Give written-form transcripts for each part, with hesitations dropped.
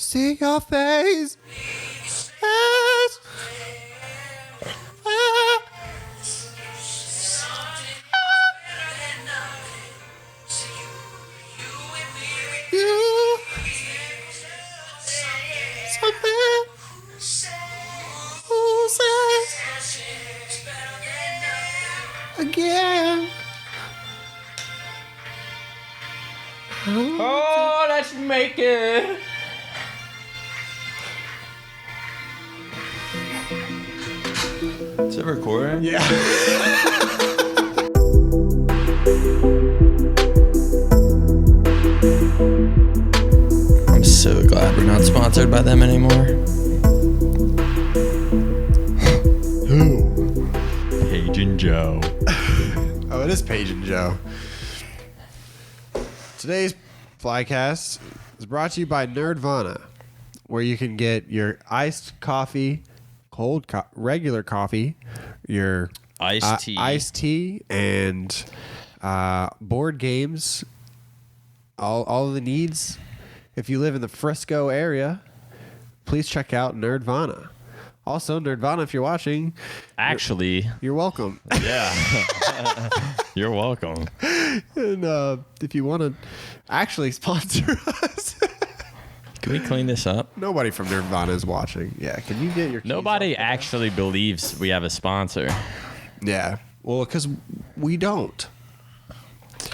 see your face. Yes. You. Something. Who says again? Oh, let's make it. Is it recording? Yeah. I'm so glad we're not sponsored by them anymore. Who? Paige and Joe. Oh, it is Paige and Joe. Today's Flycast is brought to you by Nerdvana, where you can get your iced coffee, regular coffee, your iced tea, and board games. All of the needs. If you live in the Frisco area, please check out Nerdvana. Also, Nerdvana, if you're watching, Actually, you're welcome. yeah. You're welcome. And if you want to actually sponsor us, Can we clean this up? nobody from Nerdvana is watching. Yeah, can you get your keys Nobody off? actually believes we have a sponsor. Yeah, well, because we don't.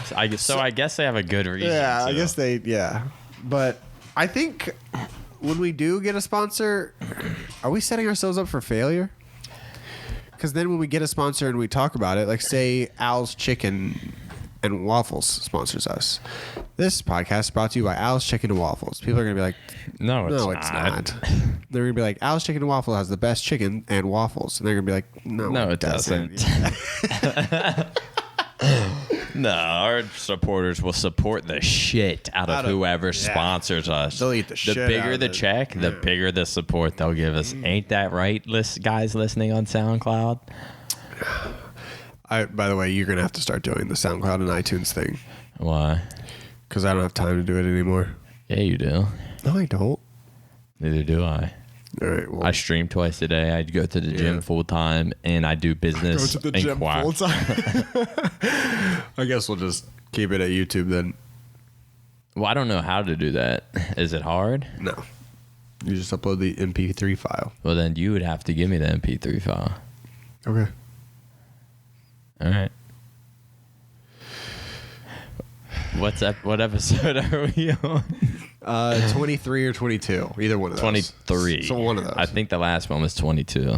So I guess they have a good reason. Yeah, I to. guess they. Yeah, but I think when we do get a sponsor, are we setting ourselves up for failure? Because then when we get a sponsor and we talk about it, like say Al's Chicken and Waffles sponsors us. This podcast is brought to you by Al's Chicken and Waffles. People are going to be like, No, no, it's not. They're going to be like, Al's Chicken and Waffle has the best chicken and waffles. And they're going to be like, no, It doesn't. No, our supporters will support the shit out of whoever sponsors us. They'll eat the shit The out bigger of the it. check, the bigger the support they'll give us. Ain't that right, guys listening on SoundCloud? By the way, you're going to have to start doing the SoundCloud and iTunes thing. Why? Because I don't have time to do it anymore. Yeah, you do. No, I don't. Neither do I. All right. Well, I stream twice a day. I go to the gym full time, and I do business. go to the gym full time. I guess we'll just keep it at YouTube then. Well, I don't know how to do that. Is it hard? No. You just upload the MP3 file. Well, then you would have to give me the MP3 file. Okay. All right. What episode are we on? 23 or 22. Either one of those. 23. So one of those. I think the last one was 22.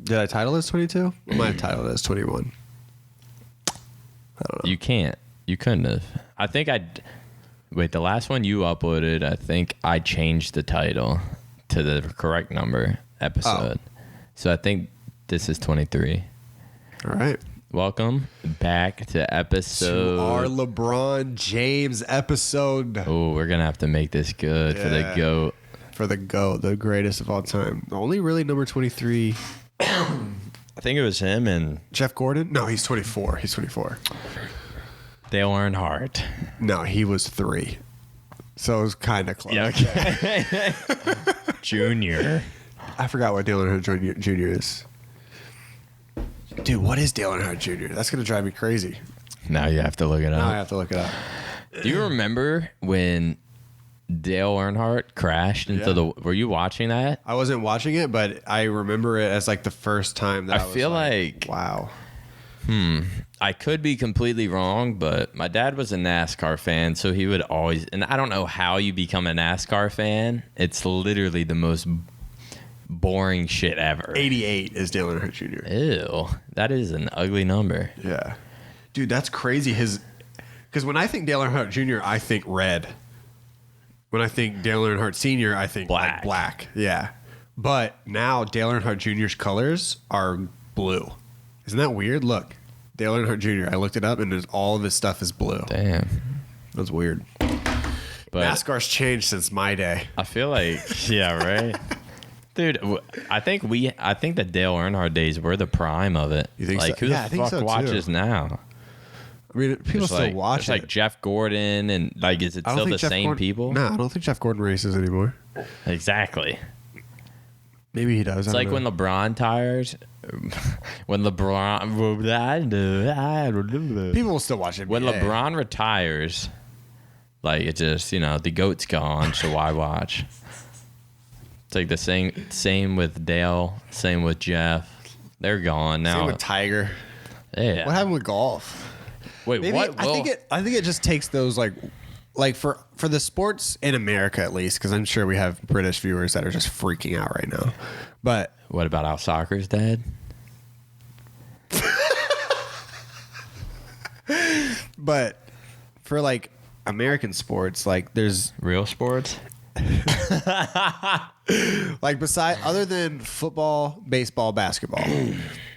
Did I title it as 22? I might have titled it as 21. I don't know. You can't. You couldn't have. I think Wait, the last one you uploaded, I think I changed the title to the correct number episode. So I think this is 23. All right. Welcome back to episode. To our LeBron James episode. Oh, we're going to have to make this good for the GOAT. For the GOAT, the greatest of all time. Only really number 23. I think it was him and Jeff Gordon? No, he's 24. He's 24. Dale Earnhardt. No, he was 3. So it was kind of close. Yeah, okay. Junior. I forgot what Dale Earnhardt Jr. is. Dude, what is Dale Earnhardt Jr.? That's going to drive me crazy. Now you have to look it Now I up. have to look it up. Do you remember when Dale Earnhardt crashed into the... Were you watching that? I wasn't watching it, but I remember it as like the first time that I was feel like wow. I could be completely wrong, but my dad was a NASCAR fan, so he would always... And I don't know how you become a NASCAR fan. It's literally the most boring shit ever. 88 is Dale Earnhardt Jr. Ew. That is an ugly number. Yeah. Dude, that's crazy. Because when I think Dale Earnhardt Jr., I think red. When I think Dale Earnhardt Sr., I think Black. like black. Yeah. But now Dale Earnhardt Jr.'s colors are blue. Isn't that weird? Look. Dale Earnhardt Jr. I looked it up, and all of his stuff is blue. Damn. That's weird. But NASCAR's changed since my day. I feel like... Yeah, right? Dude, I think the Dale Earnhardt days were the prime of it. You think like, so? who Yeah, I the think fuck so, too. watches now? I mean, people still watch it. Like Jeff Gordon and like, is it still the same people? No, I don't think Jeff Gordon races anymore. Exactly. Maybe he does. It's like when LeBron tires. When LeBron, people will still watch it. When LeBron retires, like it just the GOAT's gone, so why watch? It's like the same with Dale, same with Jeff. They're gone now. Same with Tiger. Yeah. What happened with golf? Wait, maybe, what? I think it just takes those like for the sports in America at least, because I'm sure we have British viewers that are just freaking out right now. But what about how soccer's dead? But for like American sports, like there's real sports. Like other than football, baseball, basketball,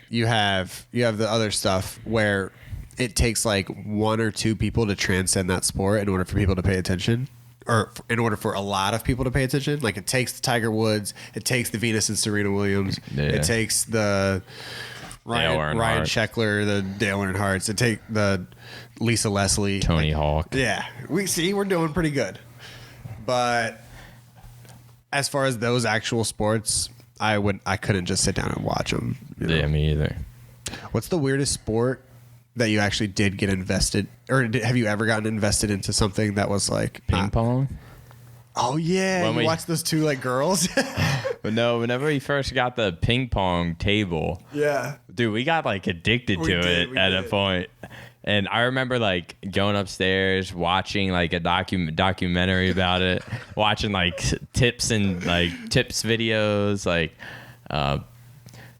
you have the other stuff where it takes like one or two people to transcend that sport in order for people to pay attention, or in order for a lot of people to pay attention. Like it takes the Tiger Woods, it takes the Venus and Serena Williams, it takes the Ryan Sheckler, the Dale Earnhardts, it takes the Lisa Leslie, Tony Hawk. Yeah, we're doing pretty good. But as far as those actual sports, I couldn't just sit down and watch them. Yeah, me either. What's the weirdest sport that you actually did get invested, or have you ever gotten invested into something that was like ping pong? Oh yeah, you watched those two like girls. But no, whenever we first got the ping pong table, yeah, dude, we got like addicted to it at a point. And I remember like going upstairs, watching like a documentary about it, watching like tips videos, like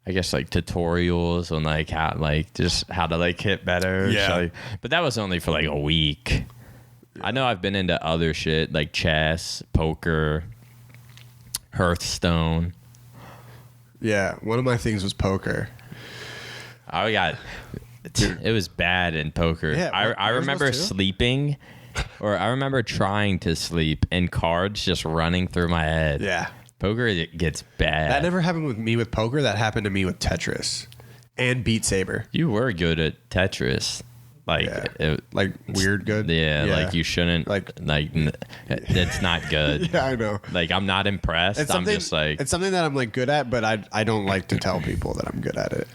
I guess like tutorials on like how to like hit better. Yeah. So, but that was only for like a week. I know I've been into other shit like chess, poker, Hearthstone. Yeah, one of my things was poker. It was bad in poker. Yeah, I remember sleeping, or I remember trying to sleep and cards just running through my head. Yeah. Poker, it gets bad. That never happened with me with poker. That happened to me with Tetris and Beat Saber. You were good at Tetris. Like, like weird good? Yeah, like you shouldn't. Like that's not good. Yeah, I know. Like, I'm not impressed. I'm just like... It's something that I'm like good at, but I don't like to tell people that I'm good at it.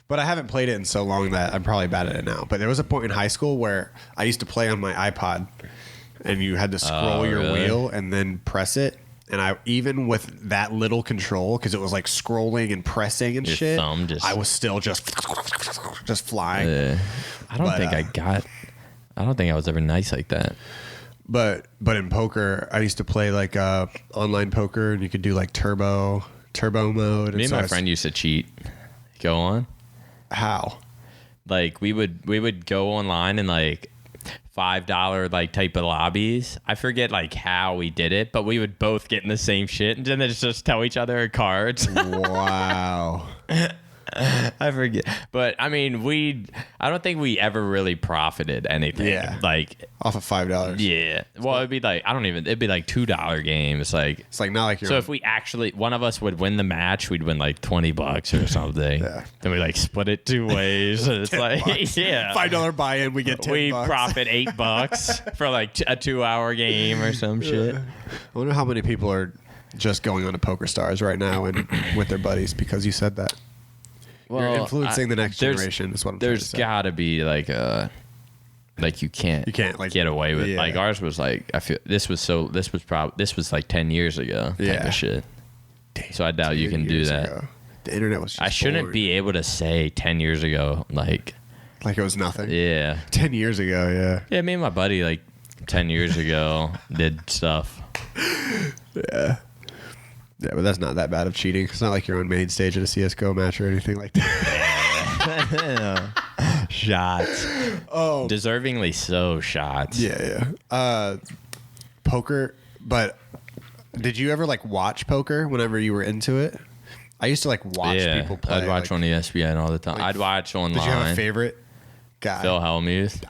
But I haven't played it in so long that I'm probably bad at it now. But there was a point in high school where I used to play on my iPod, and you had to scroll your wheel and then press it. And I, even with that little control, because it was like scrolling and pressing and shit, I was still just flying. I don't think I was ever nice like that. But in poker, I used to play like online poker, and you could do like turbo mode. Me and my friend used to cheat. Go on. How? Like we would go online and like $5 like type of lobbies. I forget like how we did it, but we would both get in the same shit and then just tell each other cards. Wow. I forget, but I mean, I don't think we ever really profited anything. Yeah, like off of $5. Yeah, well, it'd be like it'd be like $2 games. Like it's like not like you're. So if we actually one of us would win the match, we'd win like $20 or something. Yeah. Then we like split it 2 ways. And it's like yeah, $5 buy-in, we get $10. We profit $8 for like a 2-hour game or some shit. I wonder how many people are just going on to Poker Stars right now and with their buddies because you said that. Well, you're influencing the next generation is what I'm There's got to be like you can't like get away with like ours was like I feel this was like 10 years ago type of shit. Damn, so I doubt you can do that. Ago. The internet was just I shouldn't be able to say 10 years ago like it was nothing. Yeah. 10 years ago, yeah. Yeah, me and my buddy like 10 years ago did stuff. Yeah. Yeah, but that's not that bad of cheating. It's not like you're on main stage at a CSGO match or anything like that. Shots. Oh. Deservingly so shots. Yeah. Poker, but did you ever like watch poker whenever you were into it? I used to like watch people play. I'd watch on ESPN all the time. I'd watch online. Did you have a favorite guy? Phil Hellmuth.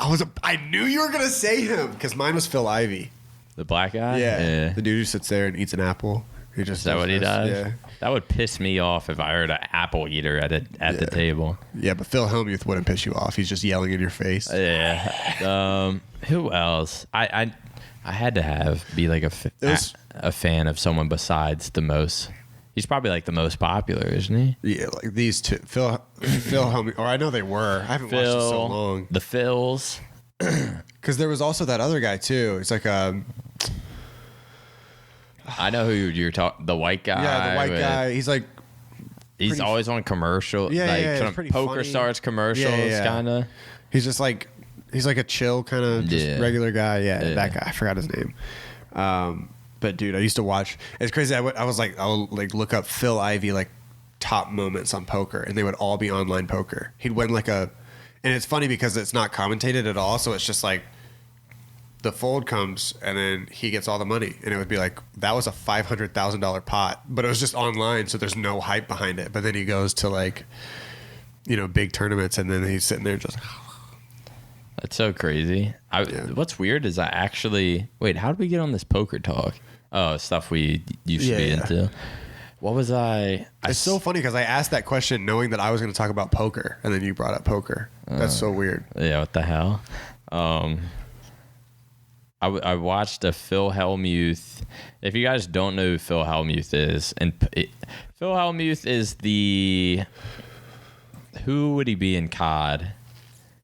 I knew you were going to say him because mine was Phil Ivey. The black guy? Yeah. The dude who sits there and eats an apple. Is that what he does? Yeah. That would piss me off if I heard an apple eater at the table. Yeah, but Phil Hellmuth wouldn't piss you off. He's just yelling in your face. Yeah. Who else? I had to be like a fan of someone besides the most. He's probably like the most popular, isn't he? Yeah, like these two. Phil Hellmuth. Or I know they were. I haven't watched it so long. The Phils. Because there was also that other guy too. It's like I know who you're talking. The white guy. Yeah, the white guy. He's always on commercial. Yeah, like Poker funny. Stars commercials, kind of. He's just like he's like a chill kind of regular guy. Yeah, that guy. I forgot his name. But dude, I used to watch. It's crazy. I'll look up Phil Ivey like top moments on poker, and they would all be online poker. He'd win like and it's funny because it's not commentated at all, so it's just like the fold comes and then he gets all the money, and it would be like that was a $500,000 pot, but it was just online, so there's no hype behind it. But then he goes to like big tournaments, and then he's sitting there just. That's so crazy. What's weird is wait, how did we get on this poker talk? Oh, stuff we used to be into. What was I? It's so funny because I asked that question knowing that I was going to talk about poker, and then you brought up poker. That's so weird. Yeah, what the hell? I watched a Phil Hellmuth. If you guys don't know who Phil Hellmuth is, Phil Hellmuth is who would he be in COD?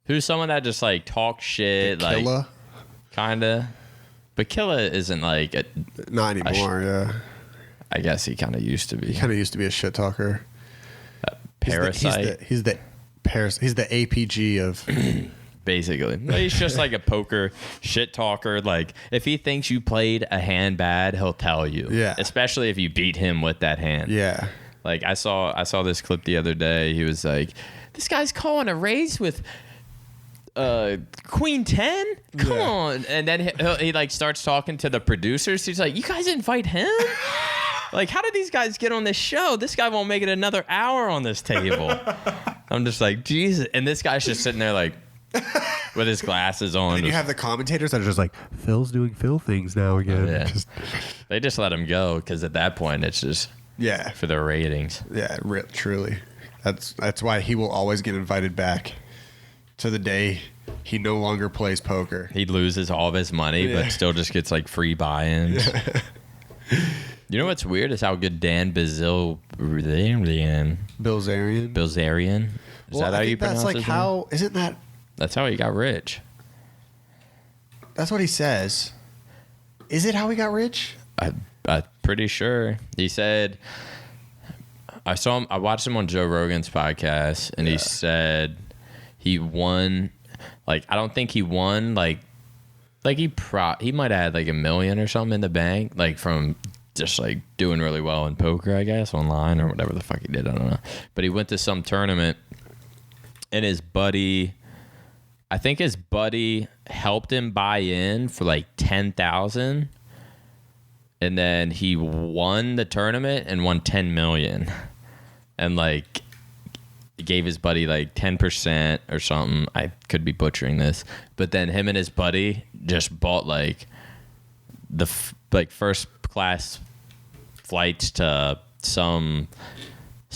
Who's someone that just like talks shit, Killa? Kinda. But Killa isn't like not anymore. Yeah, I guess he kind of used to be. He kind of used to be a shit talker. Parasite. He's the APG of. Basically, he's just like a poker shit talker. Like if he thinks you played a hand bad, he'll tell you. Yeah. Especially if you beat him with that hand. Yeah. Like I saw this clip the other day. He was like, "This guy's calling a raise with." Queen 10? Come on. And then he like starts talking to the producers. He's like, you guys invite him? Like, how did these guys get on this show? This guy won't make it another hour on this table. I'm just like, Jesus. And this guy's just sitting there like with his glasses on. And you have the commentators that are just like, Phil's doing Phil things now again. Yeah. They just let him go because at that point it's just for their ratings. Yeah, truly. That's why he will always get invited back. To the day he no longer plays poker. He loses all of his money, but still just gets like free buy-ins. You know what's weird is how good Dan Bilzerian. Is that how you pronounce it? That's like how, isn't that? That's how he got rich. That's what he says. Is it how he got rich? I'm pretty sure. He said, I watched him on Joe Rogan's podcast, and he said, he won, like, I don't think he won, like he might have had like $1 million or something in the bank, like from just like doing really well in poker, I guess, online or whatever the fuck he did. I don't know. But he went to some tournament and I think his buddy helped him buy in for like 10,000. And then he won the tournament and won 10 million. And like, gave his buddy like 10% or something. I could be butchering this, but then him and his buddy just bought like the first class flights to some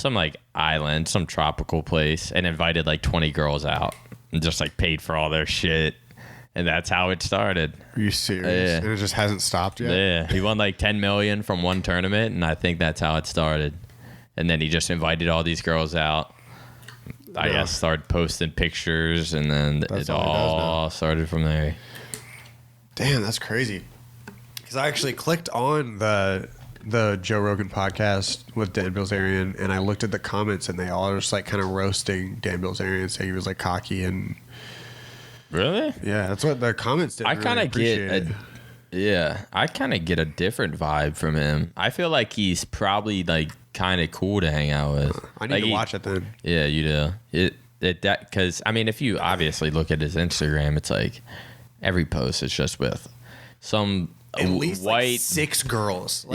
like island, some tropical place, and invited like 20 girls out and just like paid for all their shit. And that's how it started. Are you serious? Yeah. And it just hasn't stopped yet? Yeah. He won like 10 million from one tournament, and I think that's how it started. And then he just invited all these girls out. I guess started posting pictures, and then it all started from there. Damn, that's crazy. Because I actually clicked on the Joe Rogan podcast with Dan Bilzerian, and I looked at the comments, and they all are just like kind of roasting Dan Bilzerian, saying he was like cocky and. Really? Yeah, that's what the comments did. I kind of get I kind of get a different vibe from him. I feel like he's probably like kind of cool to hang out with. I need to watch it then. Yeah, you do. Because I mean, if you obviously look at his Instagram, it's like every post is just with some at least white like 6 girls.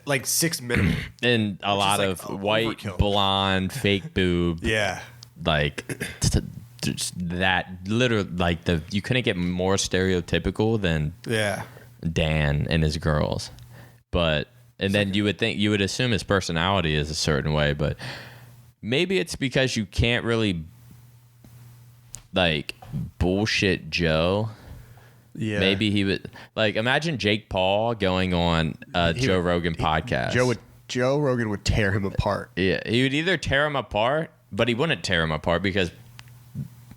Like 6 minimum, and a lot of white overkill. Blonde fake boob. Yeah, like. That literally, like you couldn't get more stereotypical than Dan and his girls. But And then you would assume his personality is a certain way, but maybe it's because you can't really like bullshit Joe. Yeah. Maybe he would like imagine Jake Paul going on a Joe Rogan podcast. Joe Rogan would tear him apart. Yeah, he would either tear him apart, but he wouldn't tear him apart because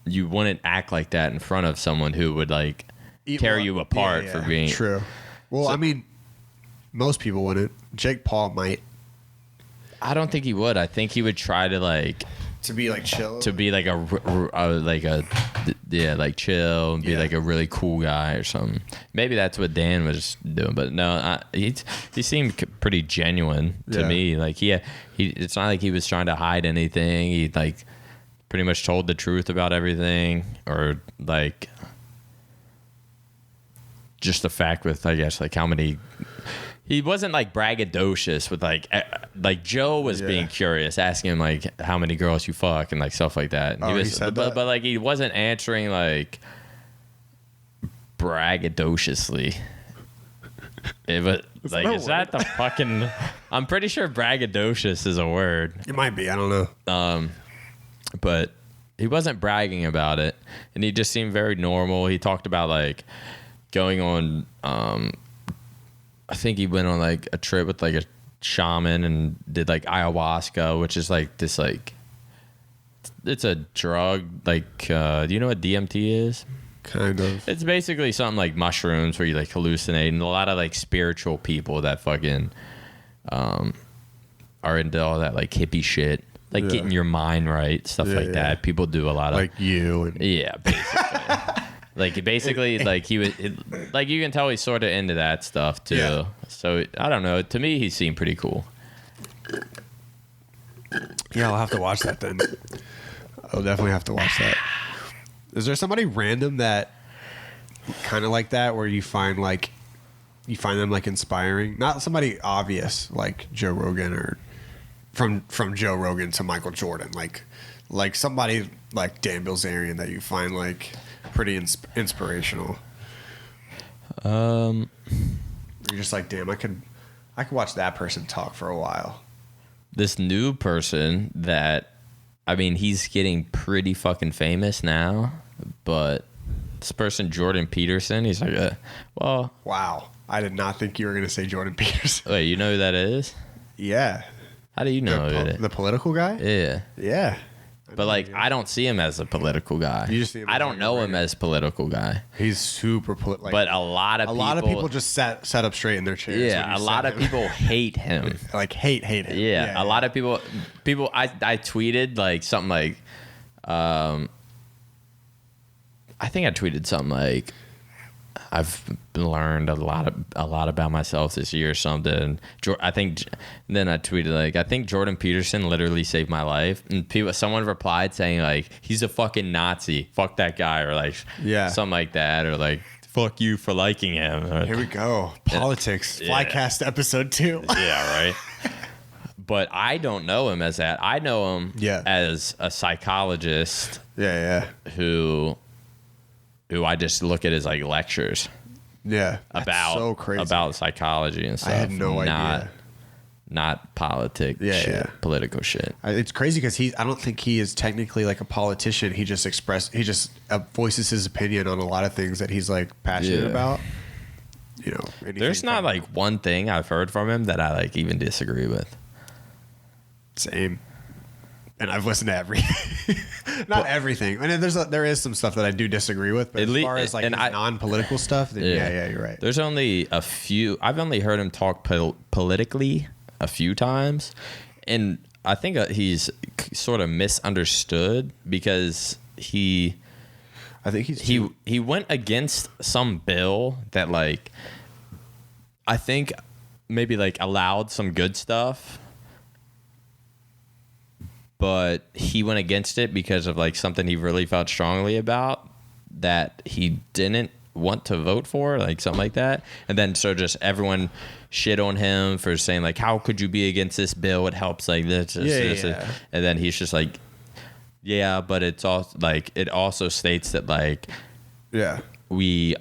you wouldn't act like that in front of someone who would like tear you apart for being true. Well, I mean, most people wouldn't. Jake Paul might. I don't think he would. I think he would try to like to be like chill, to be like like chill and be like a really cool guy or something. Maybe that's what Dan was doing, but no, he seemed pretty genuine to me. Like he it's not like he was trying to hide anything. He like pretty much told the truth about everything, or like just the fact with I guess like how many. He wasn't like braggadocious with like Joe was being curious, asking him like how many girls you fuck and like stuff like that. And he said that? But like he wasn't answering like braggadociously. Is that the fucking? I'm pretty sure braggadocious is a word. It might be. I don't know. But he wasn't bragging about it, and he just seemed very normal. He talked about like going on. I think he went on like a trip with like a shaman and did like ayahuasca, which is like this like it's a drug. Like, do you know what DMT is? Kind of. It's basically something like mushrooms where you like hallucinate, and a lot of like spiritual people that fucking are into all that like hippie shit, like getting your mind right, stuff like that. People do a lot of like you. And basically. Like basically, like he was, like you can tell he's sort of into that stuff too. Yeah. So I don't know. To me, he seemed pretty cool. Yeah, I'll have to watch that then. I'll definitely have to watch that. Is there somebody random that kind of like that, where you find them like inspiring? Not somebody obvious like Joe Rogan, or from Joe Rogan to Michael Jordan, like somebody like Dan Bilzerian that you find like pretty inspirational. You're just like, damn, I could watch that person talk for a while. This new person that, I mean, he's getting pretty fucking famous now, but this person, Jordan Peterson, he's like, well. Wow. I did not think you were going to say Jordan Peterson. Wait, you know who that is? Yeah. How do you know the political guy? Yeah. Yeah. But like, I don't see him as a political guy. You just see him I don't know him as political guy. He's super political. But a lot of people just sat up straight in their chairs. Yeah, a lot of people hate him. Like hate him. Yeah, a lot of people. I tweeted like something like, I think I tweeted something like, I've learned a lot about myself this year or something. I think then I tweeted like, I think Jordan Peterson literally saved my life. And someone replied saying like, he's a fucking Nazi. Fuck that guy, or like something like that, or like, fuck you for liking him. Here we go. Politics. Flycast episode 2. Yeah, right. But I don't know him as that. I know him as a psychologist. Yeah. Who I just look at as like lectures. Yeah. About so crazy. About psychology and stuff. I had no idea. Not politics political shit. It's crazy because I don't think he is technically like a politician. He just voices his opinion on a lot of things that he's like passionate about. You know, there's not like one thing I've heard from him that I like even disagree with. Same. And I've listened to everything. Not everything. I mean, there is some stuff that I do disagree with, but as far as like non-political stuff, then yeah, you're right. There's only a few. I've only heard him talk politically a few times, and I think he's sort of misunderstood because he went against some bill that like I think maybe like allowed some good stuff. But he went against it because of like something he really felt strongly about that he didn't want to vote for, like something like that. And then so just everyone shit on him for saying like, how could you be against this bill? It helps like this. And then he's just like, yeah, but it's also like, it also states that like, we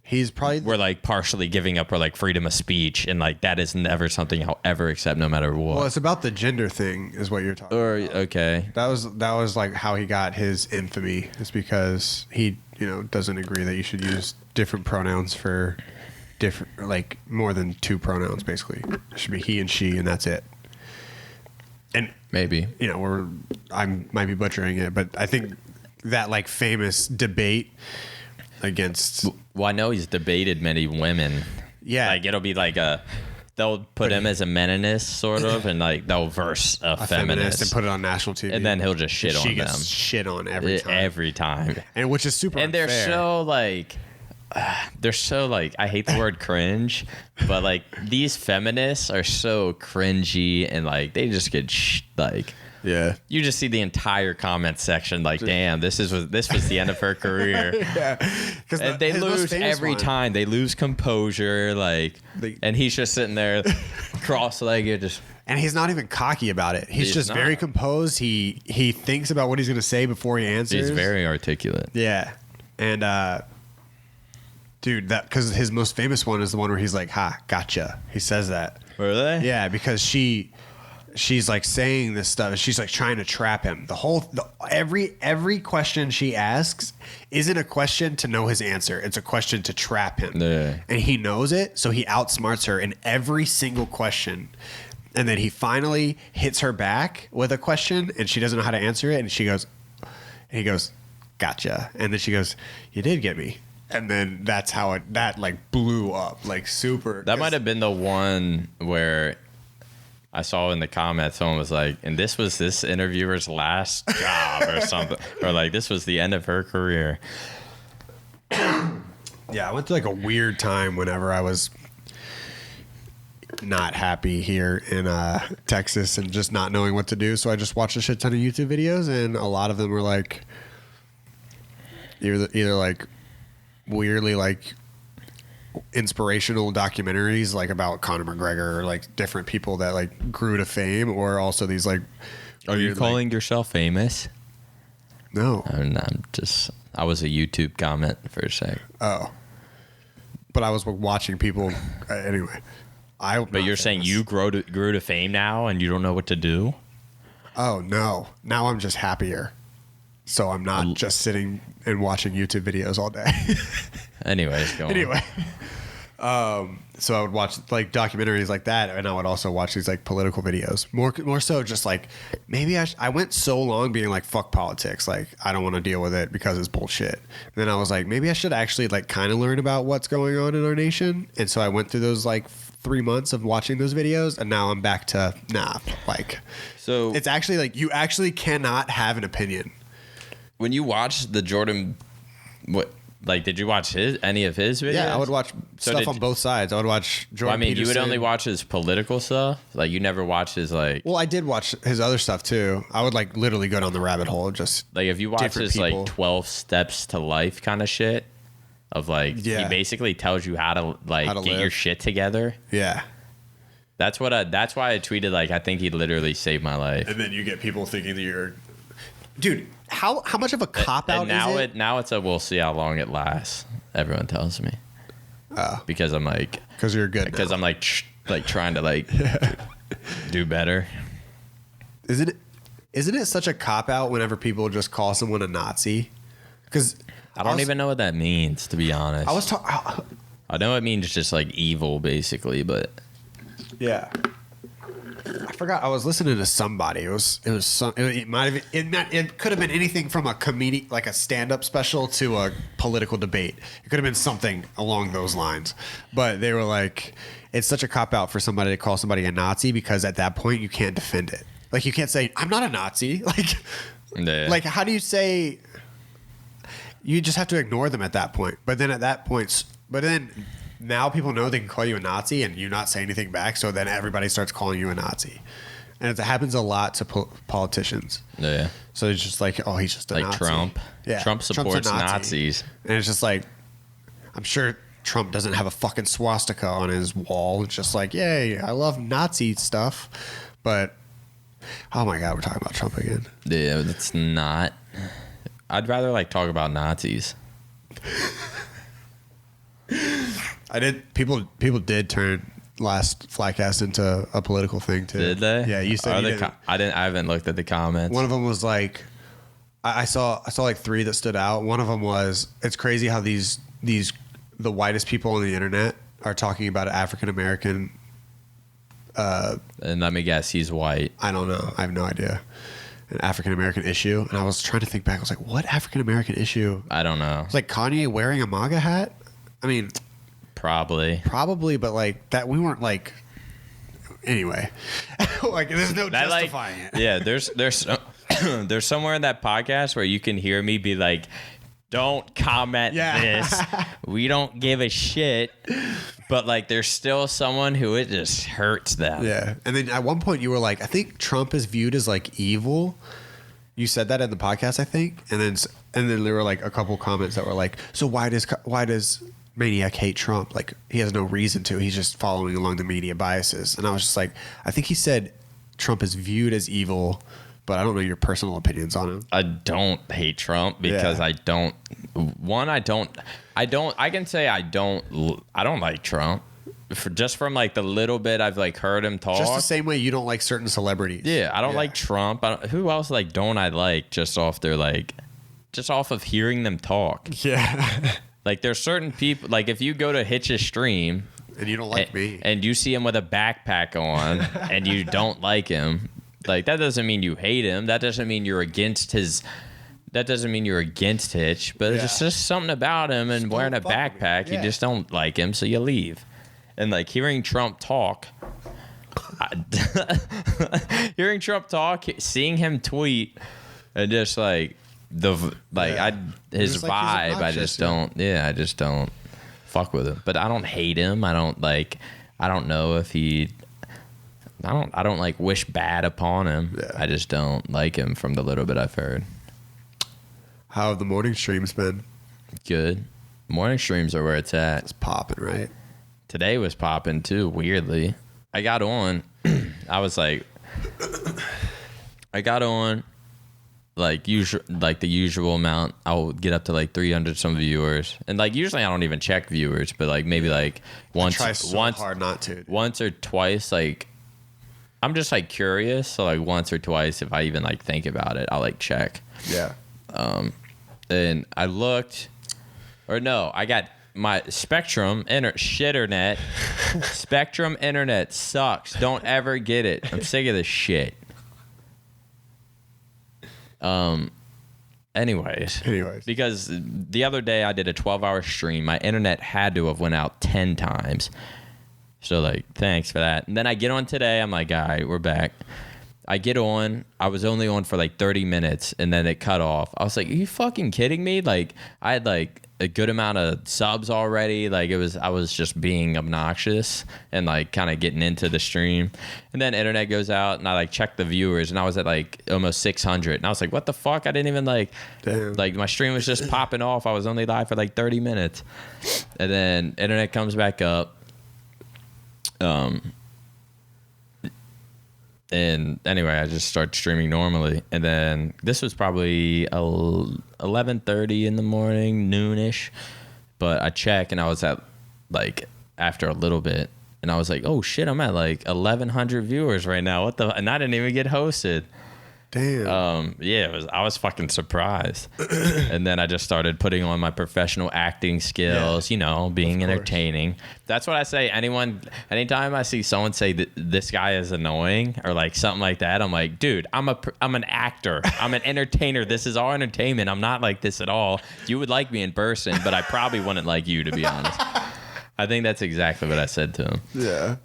He's probably we're like partially giving up our like freedom of speech, and like that is never something I'll ever accept, no matter what. Well, it's about the gender thing, is what you're talking about. Okay, that was like how he got his infamy. It's because he doesn't agree that you should use different pronouns for different, like more than two pronouns. Basically, it should be he and she, and that's it. And maybe I might be butchering it, but I think that like famous debate against. Well, I know he's debated many women. Yeah, like it'll be like they'll put him as a meninist sort of, and like they'll verse a feminist and put it on national TV, and then he'll just shit on them. She gets shit on every time, and which is super. And unfair. they're so like I hate the word cringe, but like these feminists are so cringy, and like they just get like. Yeah, you just see the entire comment section like, damn, this was the end of her career. Yeah, because they lose every time. They lose composure, like, and he's just sitting there, cross-legged, just. And he's not even cocky about it. He's just very composed. He thinks about what he's going to say before he answers. He's very articulate. Yeah, and dude, that because his most famous one is the one where he's like, "Ha, gotcha." He says that. Really? Yeah, because she's like saying this stuff. She's like trying to trap him. Every question she asks isn't a question to know his answer. It's a question to trap him. Yeah. And he knows it, so he outsmarts her in every single question. And then he finally hits her back with a question, and she doesn't know how to answer it. And he goes, "Gotcha." And then she goes, "You did get me." And then that's how that like blew up, like super. That might have been the one where I saw in the comments someone was like, and this was this interviewer's last job or something, or like this was the end of her career. Yeah, I went through like a weird time whenever I was not happy here in Texas and just not knowing what to do. So I just watched a shit ton of YouTube videos, and a lot of them were like either like weirdly like inspirational documentaries like about Conor McGregor or like different people that like grew to fame, or also these like. Are you calling yourself famous? No, I was a YouTube comment for a sec. Oh, but I was watching people anyway. But you're saying you grew to fame now and you don't know what to do? Oh no! Now I'm just happier, so I'm not just sitting and watching YouTube videos all day. Anyways, go on. Anyway, so I would watch like documentaries like that, and I would also watch these like political videos. More so, just like maybe I went so long being like fuck politics, like I don't want to deal with it because it's bullshit. And then I was like, maybe I should actually like kind of learn about what's going on in our nation. And so I went through those like 3 months of watching those videos, and now I'm back to like. So it's actually like you actually cannot have an opinion. When you watch the Jordan, did you watch any of his videos? Yeah, I would watch stuff on both sides. I would watch Jordan Peterson. You would only watch his political stuff? Like, you never watched his, like... Well, I did watch his other stuff, too. I would, like, literally go down the rabbit hole of just like, if you watch his, people. Like, 12 steps to life kind of shit, of, like, he basically tells you how to get live. Your shit together. Yeah. That's why I tweeted, like, I think he literally saved my life. And then you get people thinking that you're... Dude, how much of a cop-out is it? Now it's a we'll see how long it lasts, everyone tells me. Oh. Because I'm like... Because you're good Because I'm like trying to like do better. Isn't it such a cop-out whenever people just call someone a Nazi? Because I don't even know what that means, to be honest. I know it means just like evil, basically, but... Yeah. I forgot. I was listening to somebody. It could have been anything from a comedian, like a stand-up special, to a political debate. It could have been something along those lines. But they were like, it's such a cop-out for somebody to call somebody a Nazi, because at that point you can't defend it. Like, you can't say, I'm not a Nazi. Like, how do you say? You just have to ignore them at that point. But then now people know they can call you a Nazi and you not say anything back, so then everybody starts calling you a Nazi. And it happens a lot to politicians. Yeah. So it's just like, oh, he's just a Nazi. Like Trump. Yeah. Trump supports Nazis. And it's just like, I'm sure Trump doesn't have a fucking swastika on his wall. It's just like, yay, I love Nazi stuff. But, oh my God, we're talking about Trump again. Yeah, that's not... I'd rather like talk about Nazis. I did. People did turn last Flycast into a political thing too. Did they? Yeah, you said I haven't looked at the comments. One of them was like, I saw like 3 that stood out. One of them was, it's crazy how the whitest people on the internet are talking about African American. And let me guess, he's white. I don't know. I have no idea. An African American issue, and I was trying to think back. I was like, what African American issue? I don't know. It's like Kanye wearing a MAGA hat. I mean, probably, but like that, we weren't like. Anyway, like there's no that, justifying it. Yeah, there's there's somewhere in that podcast where you can hear me be like, "Don't comment this. We don't give a shit." But like, there's still someone who it just hurts them. Yeah, and then at one point you were like, "I think Trump is viewed as like evil." You said that in the podcast, I think, and then there were like a couple comments that were like, "So why does MaNiaC hate Trump? Like, he has no reason to. He's just following along the media biases." And I was just like, I think he said Trump is viewed as evil, but I don't know your personal opinions on him. I don't hate Trump because I can say I don't like Trump. From like the little bit I've like heard him talk. Just the same way you don't like certain celebrities. Yeah, I don't like Trump. Who else don't I like just off of hearing them talk? Yeah. Like, there's certain people, like if you go to Hitch's stream and you don't like me, and you see him with a backpack on and you don't like him, like that doesn't mean you hate him. That doesn't mean you're against his. That doesn't mean you're against Hitch. But it's just something about him and wearing a backpack. You just don't like him, so you leave. And like hearing Trump talk, seeing him tweet, and just like. His vibe, I just don't. Yeah, I just don't fuck with him. But I don't hate him. I don't know if he. I don't like wish bad upon him. Yeah. I just don't like him from the little bit I've heard. How have the morning streams been? Good. Morning streams are where it's at. It's popping, right? Today was popping too. Weirdly, I got on. I was like, I got on. Like the usual amount, I'll get up to like 300 some viewers, and like usually I don't even check viewers, but like maybe like once hard not to. Once or twice, like I'm just like curious, so like once or twice, if I even like think about it, I'll like check. Yeah. And I looked, or no, I got my Spectrum shitternet. Spectrum internet sucks. Don't ever get it. I'm sick of this shit. Anyways, because the other day I did a 12-hour stream. My internet had to have went out 10 times. So like, thanks for that. And then I get on today. I'm like, all right, we're back. I get on. I was only on for like 30 minutes and then it cut off. I was like, are you fucking kidding me? Like, I had like a good amount of subs already. Like I was just being obnoxious and like kind of getting into the stream. And then internet goes out and I like checked the viewers and I was at like almost 600. And I was like, what the fuck? I didn't even like my stream was just popping off. I was only live for like 30 minutes. And then internet comes back up. And anyway, I just start streaming normally. And then this was probably 11:30 in the morning, noonish. But I check and I was at like after a little bit. And I was like, oh shit, I'm at like 1,100 viewers right now. What the? And I didn't even get hosted. Damn. Yeah, I was fucking surprised. And then I just started putting on my professional acting skills, being entertaining. That's what I say. Anytime I see someone say that this guy is annoying or like something like that, I'm like, dude, I'm an actor. I'm an entertainer. This is all entertainment. I'm not like this at all. You would like me in person, but I probably wouldn't like you, to be honest. I think that's exactly what I said to him. Yeah.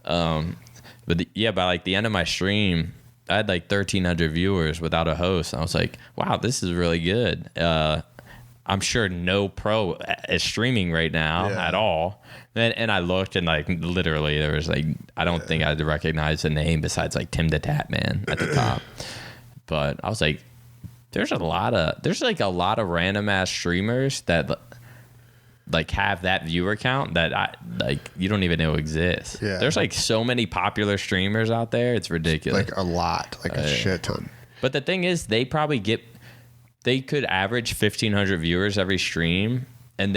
By like the end of my stream, I had like 1,300 viewers without a host. I was like, wow, this is really good. I'm sure no pro is streaming right now at all. And I looked and like literally there was like, I don't think I'd recognize the name besides like Tim the Tap Man at the top. But I was like, there's like a lot of random ass streamers that like have that viewer count that you don't even know exists. Yeah. There's like so many popular streamers out there. It's ridiculous. Like a lot, like a shit ton. But the thing is, they could average 1,500 viewers every stream, and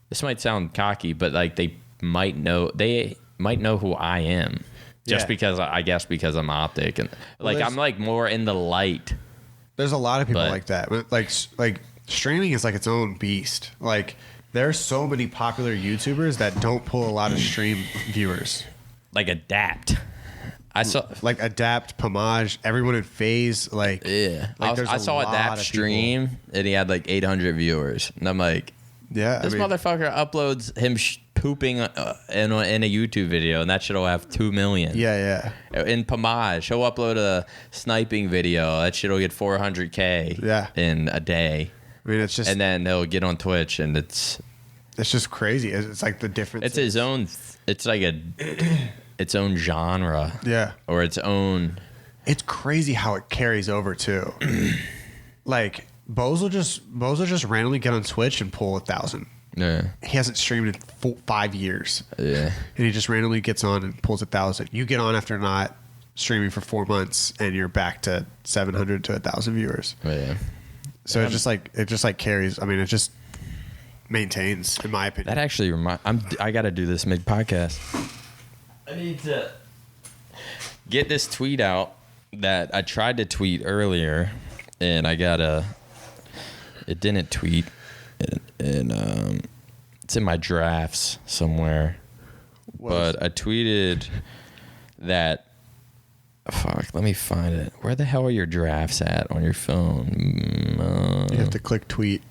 this might sound cocky, but like they might know who I am just because I'm OpTic and like I'm like more in the light. There's a lot of people like that. Like streaming is like its own beast. Like there's so many popular YouTubers that don't pull a lot of stream viewers. Like Adapt. I saw like Adapt, Pomage, everyone in Phase. Like I saw Adapt stream and he had like 800 viewers, and I'm like, this motherfucker uploads him pooping in a YouTube video, and that shit'll have 2 million. Yeah. In Pomage, he'll upload a sniping video. That shit'll get 400K. In a day. I mean, it's just, and then he'll get on Twitch, and it's just crazy. It's like the difference. It's his own. It's like its own genre. Yeah. Or its own. It's crazy how it carries over too. Like Bose will just randomly get on Twitch and pull 1,000. Yeah. He hasn't streamed in 5 years. Yeah. And he just randomly gets on and pulls 1,000. You get on after not streaming for 4 months, and you're back to 700 to 1,000 viewers. Yeah. So it just like carries. I mean, it just maintains, in my opinion. That actually I got to do this mid podcast. I need to get this tweet out that I tried to tweet earlier, and it didn't tweet, and it's in my drafts somewhere. But I tweeted that. Fuck, let me find it. Where the hell are your drafts at on your phone? You have to click tweet.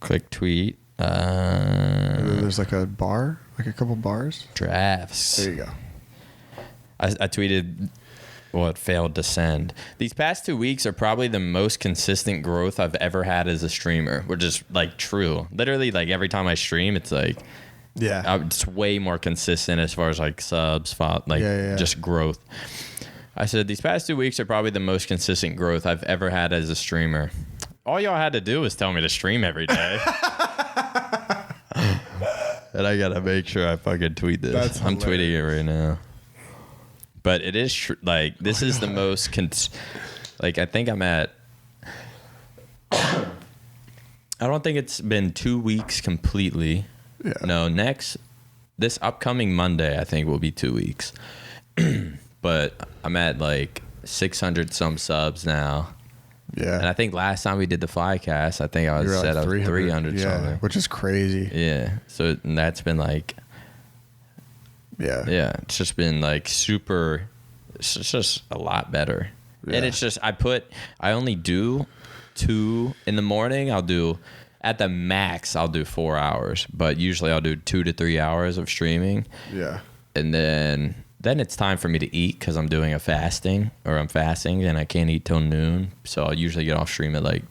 Click tweet. And then there's like a bar, like a couple bars. Drafts. There you go. I tweeted what failed to send. These past 2 weeks are probably the most consistent growth I've ever had as a streamer, which is like true. Literally, like every time I stream, it's like, it's way more consistent as far as like subs, just growth. I said, these past 2 weeks are probably the most consistent growth I've ever had as a streamer. All y'all had to do was tell me to stream every day. And I got to make sure I fucking tweet this. I'm tweeting it right now. But it is like, this is the most, like, I think I'm at, I don't think it's been 2 weeks completely. Yeah. No, this upcoming Monday, I think will be 2 weeks. But I'm at like 600 some subs now. Yeah. And I think last time we did the Flycast, I think I was set up 300 something. Which is crazy. Yeah. So that's been like, yeah, it's just been like super, it's just a lot better. Yeah. And it's just, I only do 2 in the morning. At the max, I'll do 4 hours, but usually I'll do 2 to 3 hours of streaming. Yeah. And then it's time for me to eat because I'm doing I'm fasting and I can't eat till noon. So I'll usually get off stream at like,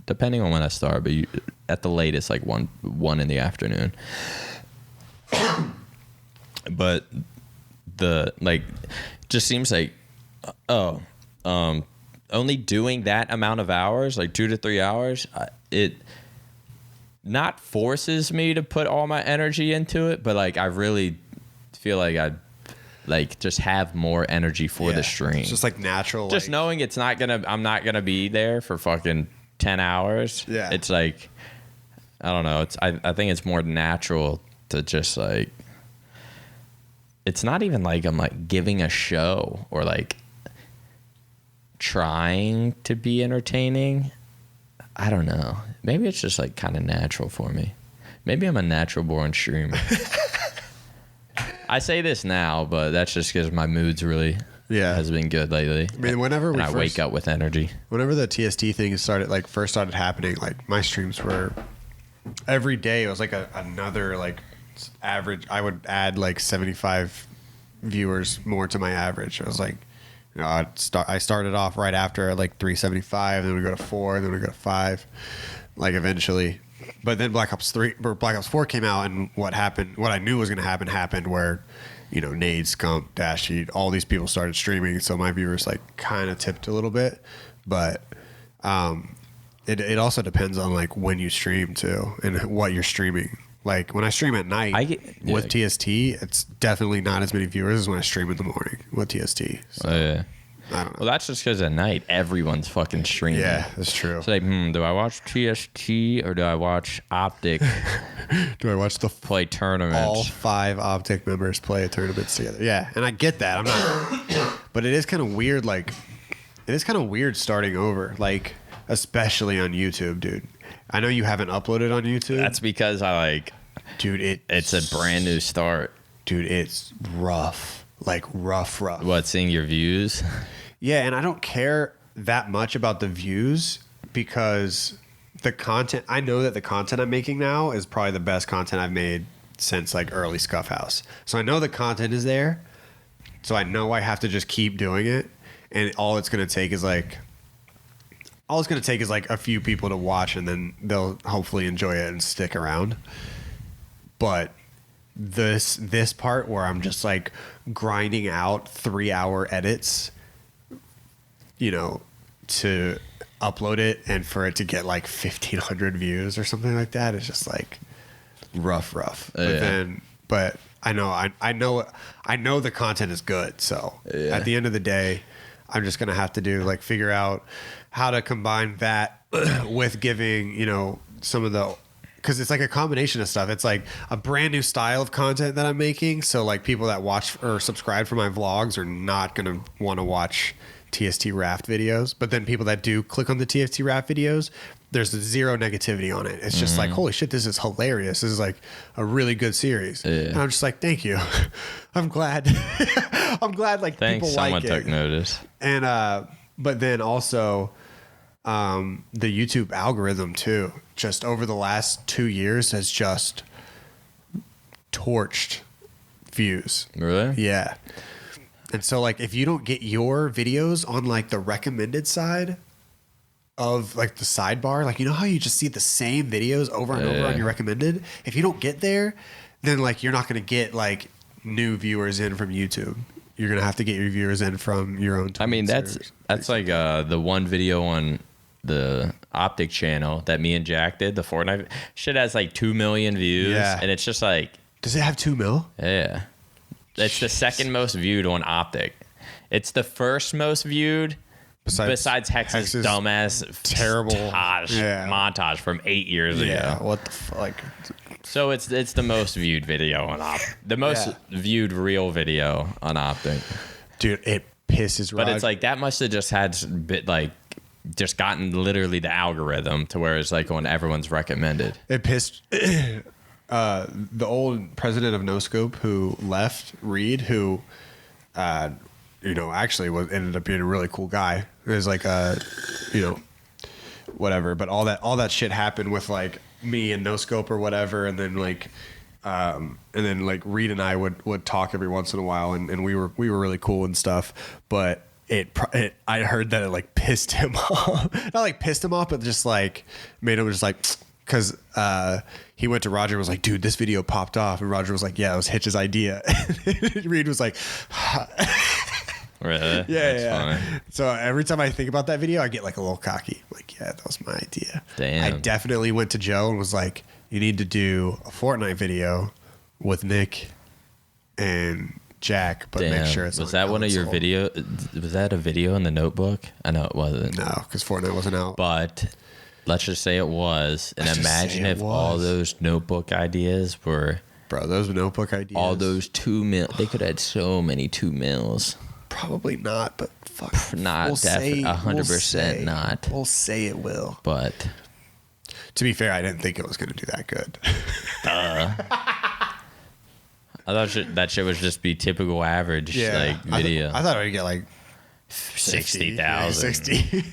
depending on when I start, but at the latest, like 1 in the afternoon. But just seems like, only doing that amount of hours, like 2 to 3 hours, it not forces me to put all my energy into it, but like I really feel like I like just have more energy for the stream. It's just like natural. Just knowing I'm not gonna be there for fucking 10 hours. Yeah. It's like, I don't know. I think it's more natural to just like, it's not even like I'm like giving a show or like trying to be entertaining. I don't know. Maybe it's just like kind of natural for me. Maybe I'm a natural born streamer. I say this now, but that's just because my mood's really has been good lately. I mean, whenever I wake up with energy. Whenever the TST thing first started happening, like my streams were every day. It was like another like average. I would add like 75 viewers more to my average. I was like, you know, I started off right after like 375, then we go to 4, and then we go to 5, like eventually. But then Black Ops 4 came out, and what I knew was going to happen happened, where, you know, Nade, Scump, Dashy, all these people started streaming, so my viewers like kind of tipped a little bit. But it also depends on like when you stream too and what you're streaming. Like when I stream at night with TST, it's definitely not as many viewers as when I stream in the morning with TST. So. Oh, yeah. I don't know. Well, that's just because at night everyone's fucking streaming. Yeah, that's true. It's like, do I watch TST or do I watch OpTic? Do I watch the play tournaments? All 5 OpTic members play tournaments together. Yeah, and I get that. I'm not, but it is kind of weird. Like, it is kind of weird starting over. Like, especially on YouTube, dude. I know you haven't uploaded on YouTube. That's because dude, it's a brand new start. Dude, it's rough. Like rough. What, seeing your views? Yeah, and I don't care that much about the views because the content, I know that the content I'm making now is probably the best content I've made since like early Scuff House. So I know the content is there. So I know I have to just keep doing it. And all it's going to take is like a few people to watch, and then they'll hopefully enjoy it and stick around. But this part where I'm just like grinding out 3-hour edits, you know, to upload it and for it to get like 1,500 views or something like that, it's just like rough. But I know the content is good. So at the end of the day, I'm just gonna have to figure out how to combine that with giving, you know, some of the, because it's like a combination of stuff. It's like a brand new style of content that I'm making. So like people that watch or subscribe for my vlogs are not going to want to watch TST Raft videos. But then people that do click on the TST Raft videos, there's zero negativity on it. It's just like, holy shit, this is hilarious. This is like a really good series. Yeah. And I'm just like, thank you. I'm glad. I'm glad like thanks, people like it. Someone took notice. And, but then also, the YouTube algorithm too, just over the last 2 years has just torched views. Really? Yeah. And so like if you don't get your videos on like the recommended side of like the sidebar, like you know how you just see the same videos over and over on your recommended? If you don't get there, then like you're not going to get like new viewers in from YouTube. You're going to have to get your viewers in from your own I mean, that's like the one video on the OpTic channel that me and Jack did, the Fortnite shit, has like 2 million views. Yeah. And it's just like, does it have 2 mil? Yeah. It's the second most viewed on OpTic. It's the first most viewed besides Hex's dumbass terrible montage from 8 years ago. What the fuck? So it's the most viewed video on OpTic. The most viewed real video on OpTic. Dude, it pisses But it's like that must have just had just gotten literally the algorithm to where it's like on everyone's recommended. It pissed the old president of No Scope who left, Reed, who you know, actually ended up being a really cool guy. It was like you know, whatever, but all that shit happened with like me and No Scope or whatever, and then like Reed and I would talk every once in a while, and we were really cool and stuff, but I heard that it like pissed him off. Not like pissed him off, but just like made him just like, because he went to Roger and was like, dude, this video popped off. And Roger was like, yeah, it was Hitch's idea. Reed was like, really? Yeah. Funny. So every time I think about that video, I get like a little cocky. Like, yeah, that was my idea. Damn. I definitely went to Joe and was like, you need to do a Fortnite video with Nick and Jack, but make sure it's was that one of your video? Was that a video in the notebook? I know it wasn't. No, because Fortnite wasn't out. But let's just say it was, and imagine if all those notebook ideas were, bro. Those notebook ideas, all those 2 mil. They could have had so many 2 mils. Probably not, but fuck, not 100% not. We'll say it will. But to be fair, I didn't think it was going to do that good. I thought that shit would just be typical average like video. I thought I would get like 60,000. 60.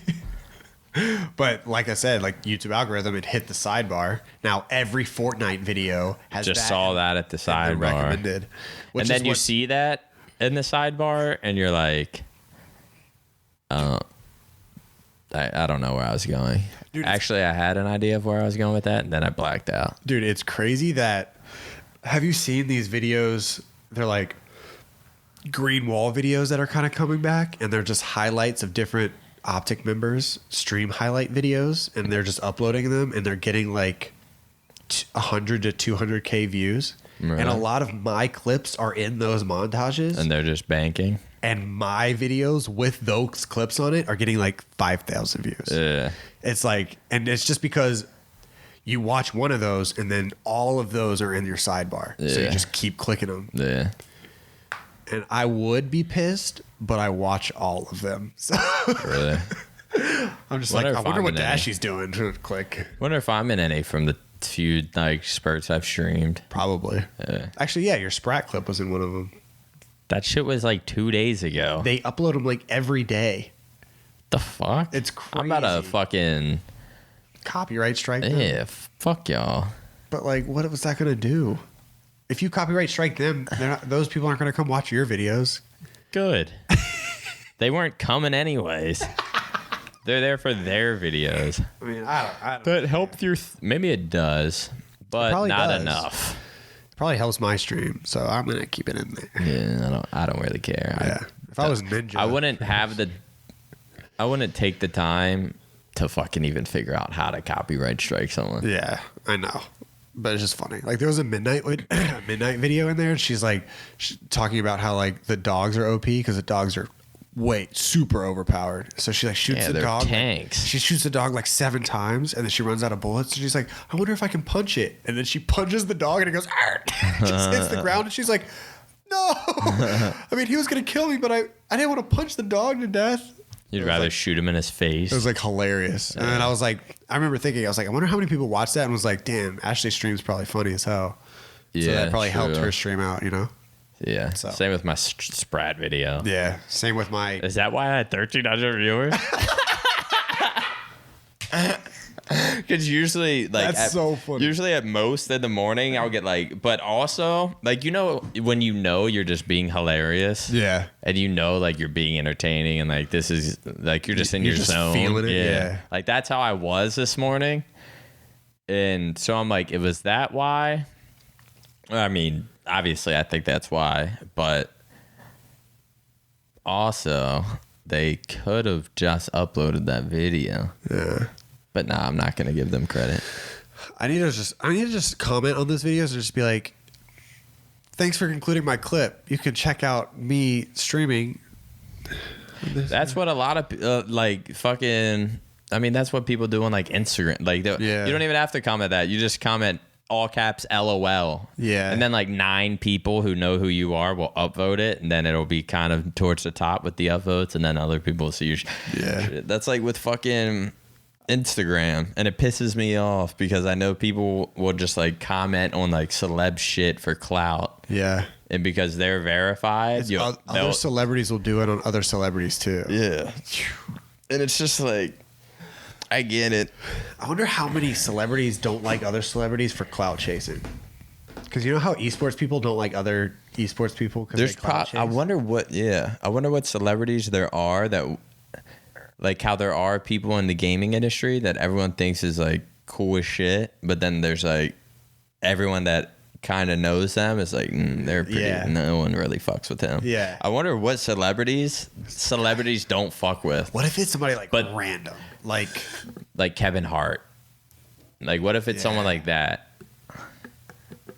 But like I said, like YouTube algorithm, it hit the sidebar. Now every Fortnite video has just saw that at the sidebar. Recommended. And then you see that in the sidebar and you're like, I don't know where I was going. Dude, actually, I had an idea of where I was going with that, and then I blacked out. Dude, it's crazy that... Have you seen these videos? They're like green wall videos that are kind of coming back, and they're just highlights of different OpTic members stream highlight videos, and they're just uploading them, and they're getting like 100 to 200K views. Right. And a lot of my clips are in those montages. And they're just banking. and my videos with those clips on it are getting like 5,000 views. Yeah. It's like, and it's just because you watch one of those and then all of those are in your sidebar. Yeah. So you just keep clicking them. Yeah. And I would be pissed, but I watch all of them. So Really? I'm just like, I wonder what Dashy's doing. Click. Wonder if I'm in any from the few like spurts I've streamed. Probably. Yeah. Actually, yeah, your Sprat clip was in one of them. That shit was like 2 days ago. They upload them like every day. The fuck? It's crazy. I'm about to fucking Copyright strike them. yeah. Fuck y'all. But like, what was that gonna do? If you copyright strike them, those people aren't gonna come watch your videos. Good. They weren't coming anyways. They're there for their videos. I mean, I don't That helped your. Maybe it does, but not does. enough. It probably helps my stream, so I'm gonna keep it in there. Yeah, I don't really care. Yeah. If I was Ninja, I wouldn't have the. I wouldn't take the time to fucking even figure out how to copyright strike someone. Yeah, I know. But it's just funny. Like there was a midnight video in there, and she's like talking about how like the dogs are OP because the dogs are super overpowered. So she like shoots the they're dog. tanks. She shoots the dog like 7 times, and then she runs out of bullets. And she's like, I wonder if I can punch it. And then she punches the dog, and it goes, just hits the ground. And she's like, no. I mean, he was gonna kill me, but I didn't want to punch the dog to death. You'd rather shoot him in his face. It was like hilarious. And then I was like, I remember thinking, I was like, I wonder how many people watched that and was like, damn, Ashley's stream's probably funny as hell. Yeah, so that probably true. helped her stream out, you know? Yeah. So. Same with my Sprat video. Yeah. Same with my. Is that why I had 1,300 viewers? Because usually, like, That's so funny. Usually at most in the morning, I'll get like, but also, like, you know, when you know you're just being hilarious. Yeah. And you know, like, you're being entertaining and, like, this is, like, you're just in your just zone. feeling it, yeah. Like, that's how I was this morning. And so I'm like, it was that why? I mean, obviously, I think that's why. But also, they could have just uploaded that video. Yeah. But nah, I'm not going to give them credit. I need to just comment on this video and just be like, thanks for including my clip. You can check out me streaming. That's what a lot of like fucking. I mean, that's what people do on like Instagram. Like, you don't even have to comment that. You just comment all caps LOL. Yeah. And then like 9 people who know who you are will upvote it, and then it'll be kind of towards the top with the upvotes, and then other people will see your shit. That's like with fucking Instagram, and it pisses me off because I know people will just like comment on like celeb shit for clout. Yeah. And because they're verified, other celebrities will do it on other celebrities too. Yeah. And it's just like, I get it. I wonder how many celebrities don't like other celebrities for clout chasing. Because you know how esports people don't like other esports people because they clout chase? I wonder what celebrities there are that, like how there are people in the gaming industry that everyone thinks is like cool as shit, but then there's like everyone that kind of knows them is like they're pretty. No one really fucks with them. Yeah. I wonder what celebrities don't fuck with. What if it's somebody like random, like Kevin Hart? Like what if it's someone like that?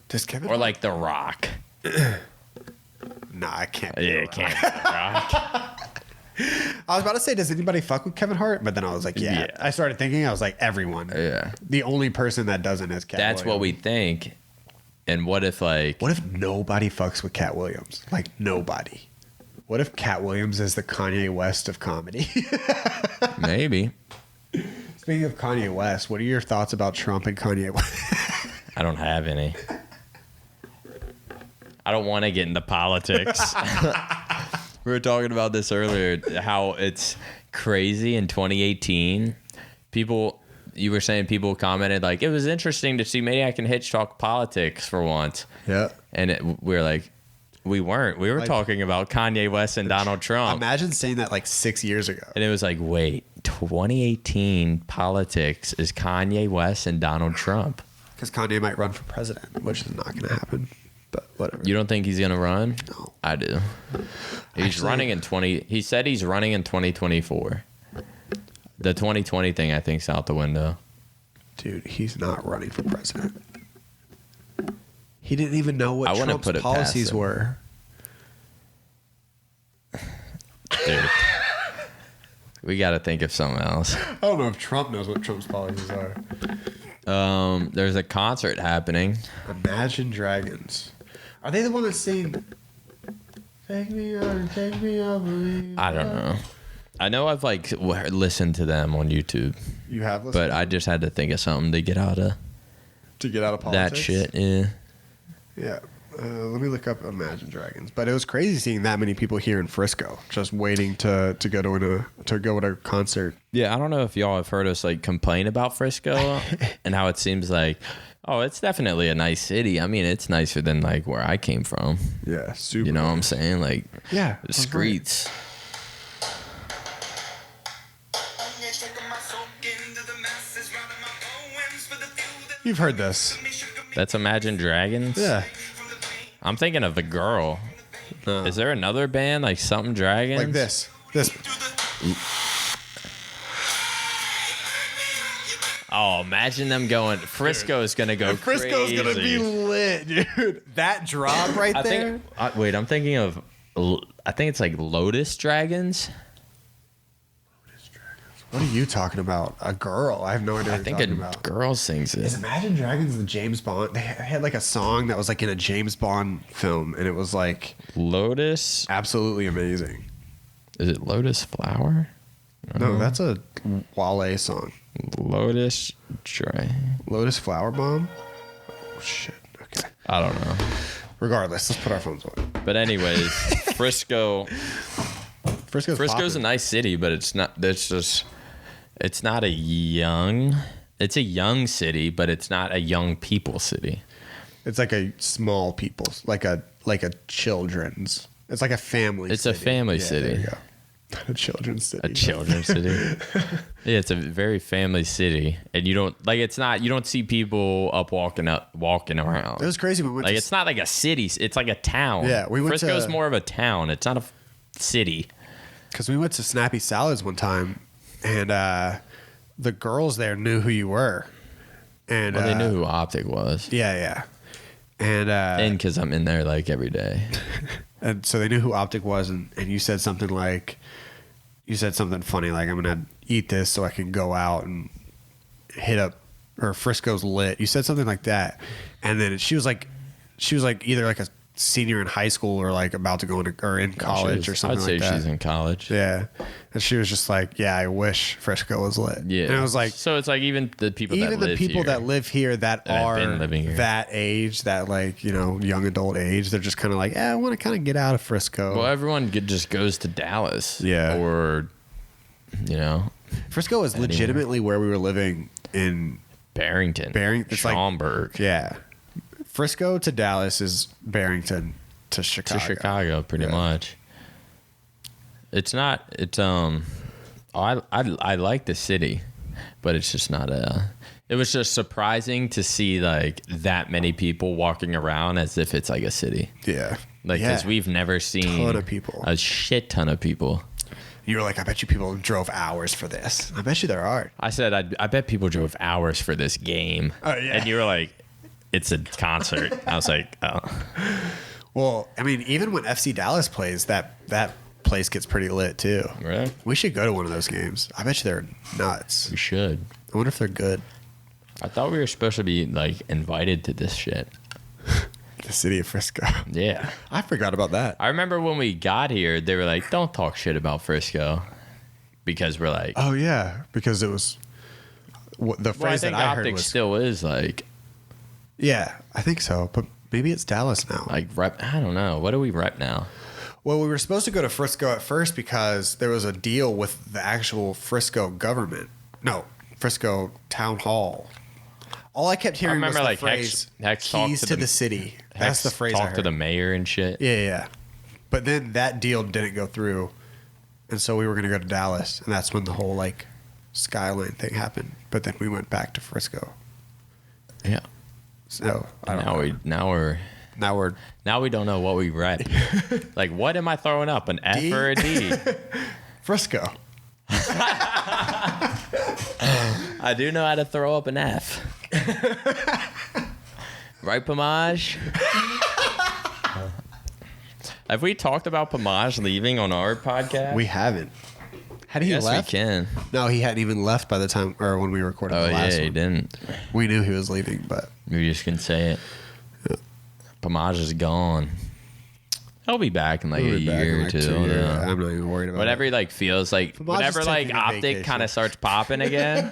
Does Kevin or Hart? like The Rock? Nah, I can't. Yeah, it can't be The Rock. I was about to say, does anybody fuck with Kevin Hart? But then I was like, yeah. I started thinking, I was like, everyone. Yeah. The only person that doesn't is Cat That's Williams. what we think. And what if nobody fucks with Cat Williams? Like nobody. What if Cat Williams is the Kanye West of comedy? Maybe. Speaking of Kanye West, what are your thoughts about Trump and Kanye West? I don't have any. I don't want to get into politics. We were talking about this earlier, how it's crazy in 2018. You were saying people commented like, it was interesting to see MaNiaC and Hitch talk politics for once. Yeah. And we were like, we weren't. We were talking about Kanye West and Donald Trump. Imagine saying that like 6 years ago. And it was like, wait, 2018 politics is Kanye West and Donald Trump. Because Kanye might run for president, which is not going to happen. But whatever. You don't think he's going to run? No. I do. He said he's running in 2024. The 2020 thing, I think, is out the window. Dude, he's not running for president. He didn't even know what Trump's policies were. Dude. We got to think of something else. I don't know if Trump knows what Trump's policies are. There's a concert happening. Imagine Dragons. Are they the one that sing Take Me Out, Take Me Out? I don't know. I know I've like listened to them on YouTube. You have listened? But I just had to think of something to get out of politics? That shit, yeah. Yeah. Let me look up Imagine Dragons. But it was crazy seeing that many people here in Frisco just waiting to go to a concert. Yeah, I don't know if y'all have heard us like complain about Frisco and how it seems like, oh, it's definitely a nice city. I mean, it's nicer than like where I came from. Yeah, super. You know what I'm saying? Like, yeah, the streets. You've heard this. That's Imagine Dragons? Yeah. I'm thinking of a girl. Is there another band like something Dragons? Like this. Oh, imagine them going. Frisco's gonna go. Frisco's gonna be lit, dude. That drop right there. Wait, I'm thinking of. I think it's like Lotus Dragons. What are you talking about? A girl? I have no idea what you're talking about. I think a girl sings it. Is Imagine Dragons the James Bond? They had like a song that was like in a James Bond film, and it was like Lotus. Absolutely amazing. Is it Lotus Flower? No, that's a Wale song. Lotus Flower Bomb? Oh, shit. Okay. I don't know. Regardless, let's put our phones on. But anyways, Frisco's a nice city, but it's not. It's not a young. It's a young city, but it's not a young people city. It's like a small people's, like a children's. It's like a family. It's city. a family city. There you go. A children's city. A children's city. Yeah, it's a very family city, and you don't like. It's not. You don't see people walking around. It was crazy. We went like it's not like a city. It's like a town. Yeah, we went. Frisco's more of a town. It's not a city. Because we went to Snappy Salads one time, and the girls there knew who you were, and they knew who OpTic was. Yeah, and because I'm in there like every day, and so they knew who OpTic was, and you said something funny like, I'm gonna eat this so I can go out and hit up, or Frisco's lit. You said something like that, and then she was like either like a senior in high school or like about to go into or in college or something like that. I'd say she's in college. Yeah. And she was just like, yeah, I wish Frisco was lit. Yeah. And I was like, so it's like even the people that live here that are been living here. That age, that like, young adult age, they're just kind of like, I want to kind of get out of Frisco. Well, everyone just goes to Dallas. Yeah. Or, Frisco is legitimately where we were living in Barrington. Schaumburg. Like, yeah. Frisco to Dallas is Barrington to Chicago. To Chicago, pretty much. It's not. It's I like the city, but it's just not a. It was just surprising to see like that many people walking around as if it's like a city. Yeah. Like because we've never seen a shit ton of people. You were like, I bet you people drove hours for this. I bet you there are. I said, I bet people drove hours for this game. Oh yeah. And you were like, it's a concert. I was like, oh. Well, I mean, even when FC Dallas plays, that place gets pretty lit too. Really? We should go to one of those games. I bet you they're nuts. We should. I wonder if they're good. I thought we were supposed to be like invited to this shit. The city of Frisco. Yeah. I forgot about that. I remember when we got here, they were like, don't talk shit about Frisco. Because we're like... Oh, yeah. Because it was... The phrase that I heard was... still is like... Yeah, I think so. But maybe it's Dallas now. Like, rep... I don't know. What do we rep now? Well, we were supposed to go to Frisco at first because there was a deal with the actual Frisco government. No, Frisco Town Hall. All I kept hearing was the like phrase, Hex keys to the city. That's the phrase I heard. Talk to the mayor and shit. Yeah. But then that deal didn't go through. And so we were going to go to Dallas. And that's when the whole, like, Skyline thing happened. But then we went back to Frisco. Yeah. So, now we don't know what we rep. Like, what am I throwing up? An F or a D? Frisco. I do know how to throw up an F. Right, Pomage? Have we talked about Pamaj leaving on our podcast? We haven't. Had he left? We can. No, he hadn't even left by the time, or when we recorded the last one. He didn't. We knew he was leaving, but we just can say it. Yeah. Pamaj is gone. He'll be back in like a year or two. Yeah, I'm not even worried about whatever it. He like feels like. Pamaj whenever like OpTic kind of starts popping again.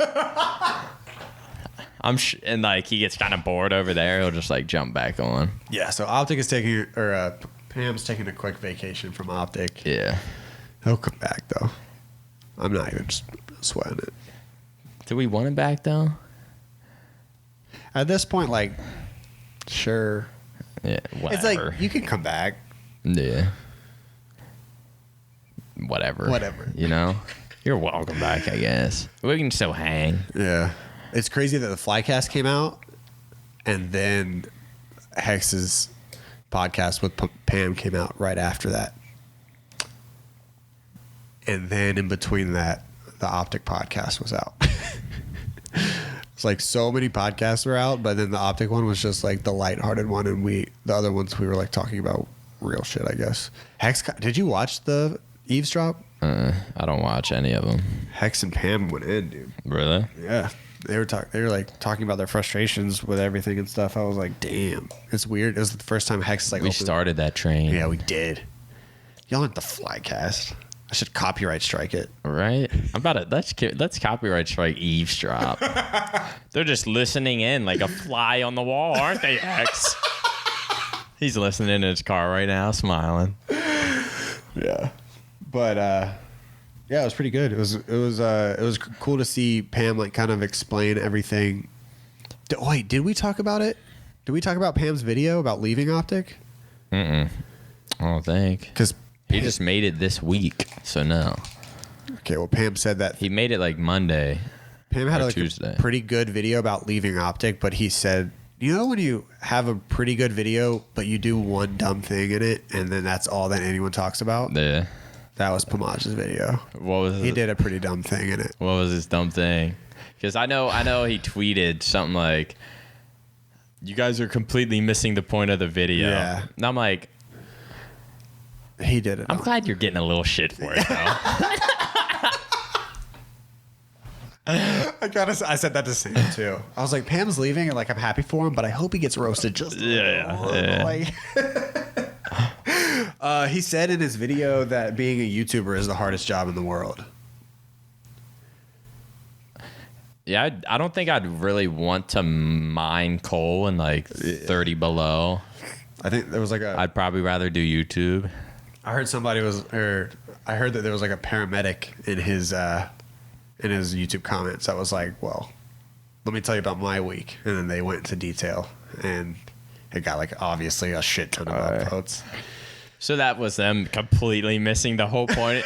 And like he gets kind of bored over there, he'll just like jump back on. Yeah, so OpTic is taking, or Pam's taking a quick vacation from OpTic. Yeah. He'll come back though. I'm not even sweating it. Do we want him back though? At this point, like, sure. Yeah, whatever. It's like, you can come back. Yeah. Whatever. You know? You're welcome back, I guess. We can still hang. Yeah. It's crazy that the Flycast came out and then Hex's podcast with Pam came out right after that. And then in between that, the OpTic podcast was out. It's like so many podcasts were out, but then the OpTic one was just like the lighthearted one, and the other ones we were like talking about real shit, I guess. Hex, did you watch the Eavesdrop? I don't watch any of them. Hex and Pam went in, dude. Really? Yeah. They were like talking about their frustrations with everything and stuff. I was like, damn, it's weird. It was the first time Hex we started that train. Yeah, we did. Y'all aren't the Flycast. I should copyright strike it. Right? I'm about to let's copyright strike Eavesdrop. They're just listening in like a fly on the wall, aren't they, Hex? He's listening in his car right now, smiling. Yeah, but yeah, it was pretty good. It was cool to see Pam like kind of explain everything. Wait, did we talk about it? Did we talk about Pam's video about leaving OpTic? I don't think. Because he just made it this week, so no. Okay, well, Pam said that he made it like Monday. Pam had like Tuesday. A pretty good video about leaving OpTic, but he said, you know, when you have a pretty good video, but you do one dumb thing in it, and then that's all that anyone talks about. Yeah. That was Pamaj's video. What was he did a pretty dumb thing in it. What was his dumb thing? Because I know he tweeted something like, "You guys are completely missing the point of the video." Yeah. And I'm like, he did it. I'm glad you're getting a little shit for it, though. I said that to Sam too. I was like, Pam's leaving, and like I'm happy for him, but I hope he gets roasted just a little. Like, he said in his video that being a YouTuber is the hardest job in the world. Yeah, I don't think I'd really want to mine coal in like 30 below. I think there was like I'd probably rather do YouTube. I heard I heard that there was like a paramedic in his YouTube comments that was like, well, let me tell you about my week. And then they went into detail, and it got like obviously a shit ton of upvotes. So that was them completely missing the whole point.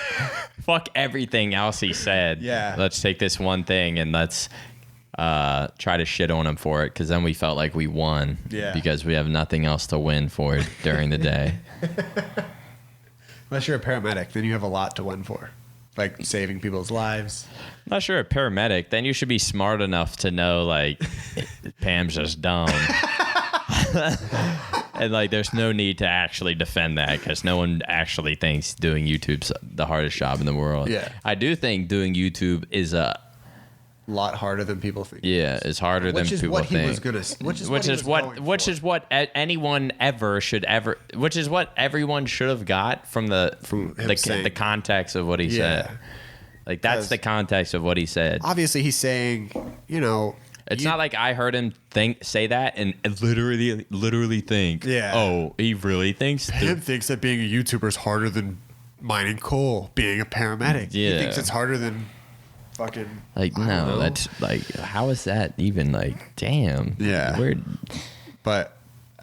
Fuck everything else he said. Yeah. Let's take this one thing and let's try to shit on him for it, because then we felt like we won. Yeah. Because we have nothing else to win for during the day. Unless you're a paramedic, then you have a lot to win for. Like saving people's lives. I'm not sure a paramedic. Then you should be smart enough to know, like, Pam's just dumb. And, like, there's no need to actually defend that, because no one actually thinks doing YouTube's the hardest job in the world. Yeah. I do think doing YouTube is a lot harder than people think. Yeah, it's harder than people think. Which is what anyone ever should ever. Which is what everyone should have got from the context of what he said. Like, that's the context of what he said. Obviously, he's saying, you know. It's not like I heard him say that and literally think. Yeah. Oh, he really thinks. Pam thinks that being a YouTuber is harder than mining coal, being a paramedic. Yeah. He thinks it's harder than fucking. Like, no, that's like, how is that even like? Damn. Yeah. Weird. But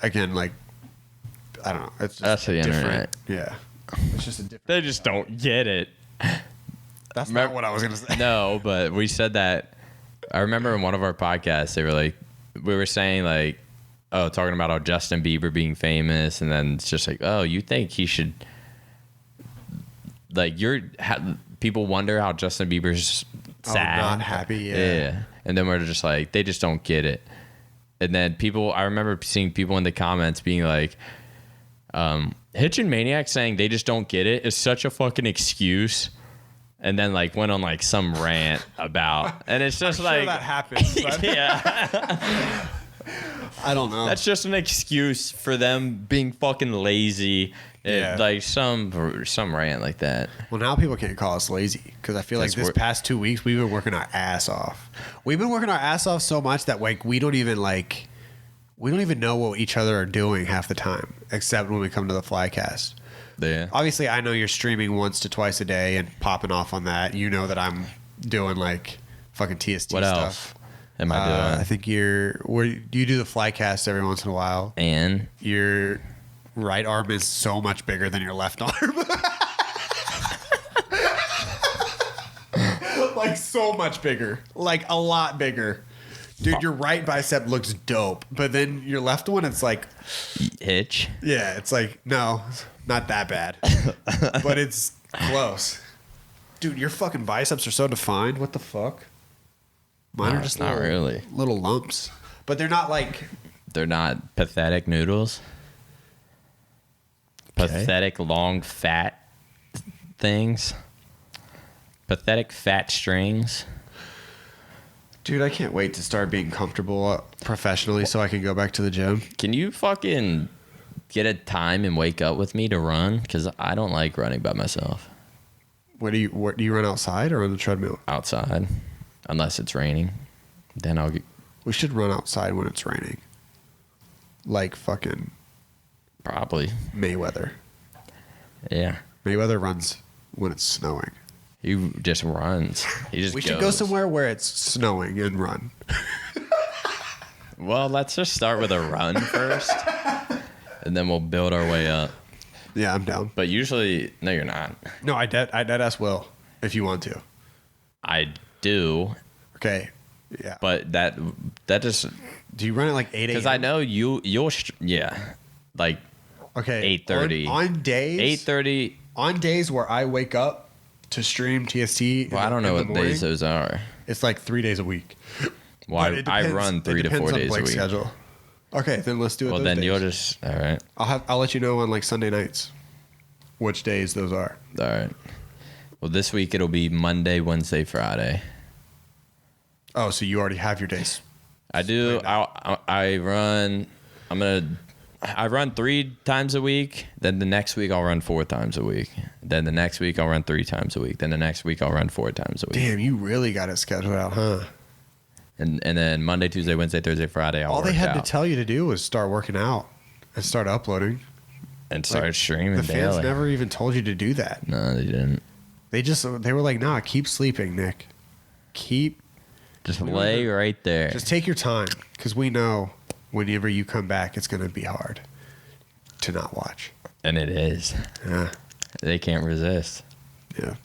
again, like, I don't know. It's just that's the internet. Yeah. It's just a different. They just don't get it. That's not what I was gonna say. No, but we said that. I remember in one of our podcasts, they were like, we were saying like, oh, talking about how Justin Bieber being famous, and then it's just like, oh, you think he should, like, people wonder how Justin Bieber's sad, not happy, yeah. And then we're just like, they just don't get it. And then I remember seeing people in the comments being like, Hitch and MaNiaC saying they just don't get it is such a fucking excuse. And then like went on like some rant about, and it's just like sure that happens. But yeah, I don't know. that's just an excuse for them being fucking lazy. Yeah. Like some rant like that. Well, now people can't call us lazy because I feel like this past 2 weeks we've been working our ass off. We've been working our ass off so much that like we don't even know what each other are doing half the time, except when we come to the Flycast. Yeah. Obviously, I know you're streaming once to twice a day and popping off on that. You know that I'm doing like fucking TST What stuff. else am I doing? I think you do the Flycast every once in a while. And Your right arm is so much bigger than your left arm. Like so much bigger. Like a lot bigger. Dude, your right bicep looks dope, but then your left one, it's like... Hitch. Yeah, it's like, no, not that bad. But it's close. Dude, your fucking biceps are so defined. What the fuck? Mine are just not really little lumps. But they're not like... They're not pathetic noodles. Okay. Pathetic long fat things. Pathetic fat strings. Dude, I can't wait to start being comfortable professionally so I can go back to the gym. Can you fucking get a time and wake up with me to run? Because I don't like running by myself. What do you run outside or on the treadmill? Outside. Unless it's raining. Then I'll get... We should run outside when it's raining. Like fucking Probably. Mayweather. Yeah. Mayweather runs when it's snowing. He just runs. He just We goes. should go somewhere where it's snowing and run. Well, let's just start with a run first. And then we'll build our way up. Yeah, I'm down. But usually... No, you're not. No, I dead ass will if you want to. I do. Okay. Yeah. But that just... Do you run at like 8 a.m.? Because I know you'll... Yeah. Like okay. 8:30. On days... 8:30... On days where I wake up to stream TST... Well, I don't know what days those are. It's like 3 days a week. Well, I run 3 to 4 days a week. Schedule. Okay, then let's do it. Well, those then days. you'll just... All right. I'll let you know on like Sunday nights which days those are. All right. Well, this week it'll be Monday, Wednesday, Friday. Oh, so you already have your days. I do. I run. I run 3 times a week. Then the next week I'll run 4 times a week. Then the next week I'll run 3 times a week. Then the next week I'll run 4 times a week. Damn, you really got it scheduled out, huh? And then Monday, Tuesday, Wednesday, Thursday, Friday I'll All they had work out. to tell you to do was start working out and start uploading. And start streaming The fans daily. never even told you to do that. No, they didn't. They were like, nah, keep sleeping, Nick. Just lay right there. Just take your time, because we know whenever you come back, it's going to be hard to not watch. And it is. Yeah. They can't resist. Yeah.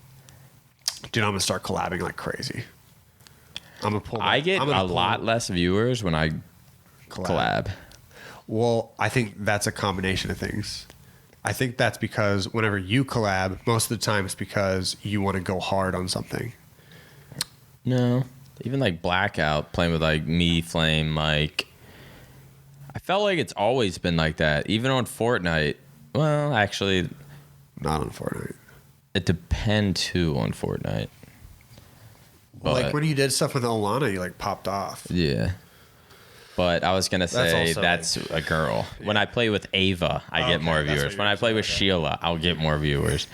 Dude, I'm going to start collabing like crazy. I'm going to pull. I get a lot less viewers when I collab. Well, I think that's a combination of things. I think that's because whenever you collab, most of the time it's because you want to go hard on something. No. Even like Blackout, playing with like me, Flame, Mike. I felt like it's always been like that. Even on Fortnite. Well, actually. Not on Fortnite. It depends too on Fortnite. Well, like when you did stuff with Alana, you like popped off. Yeah. But I was going to say that's like, a girl. Yeah. When I play with Ava, I get more viewers. When I play with Sheila, I'll get more viewers.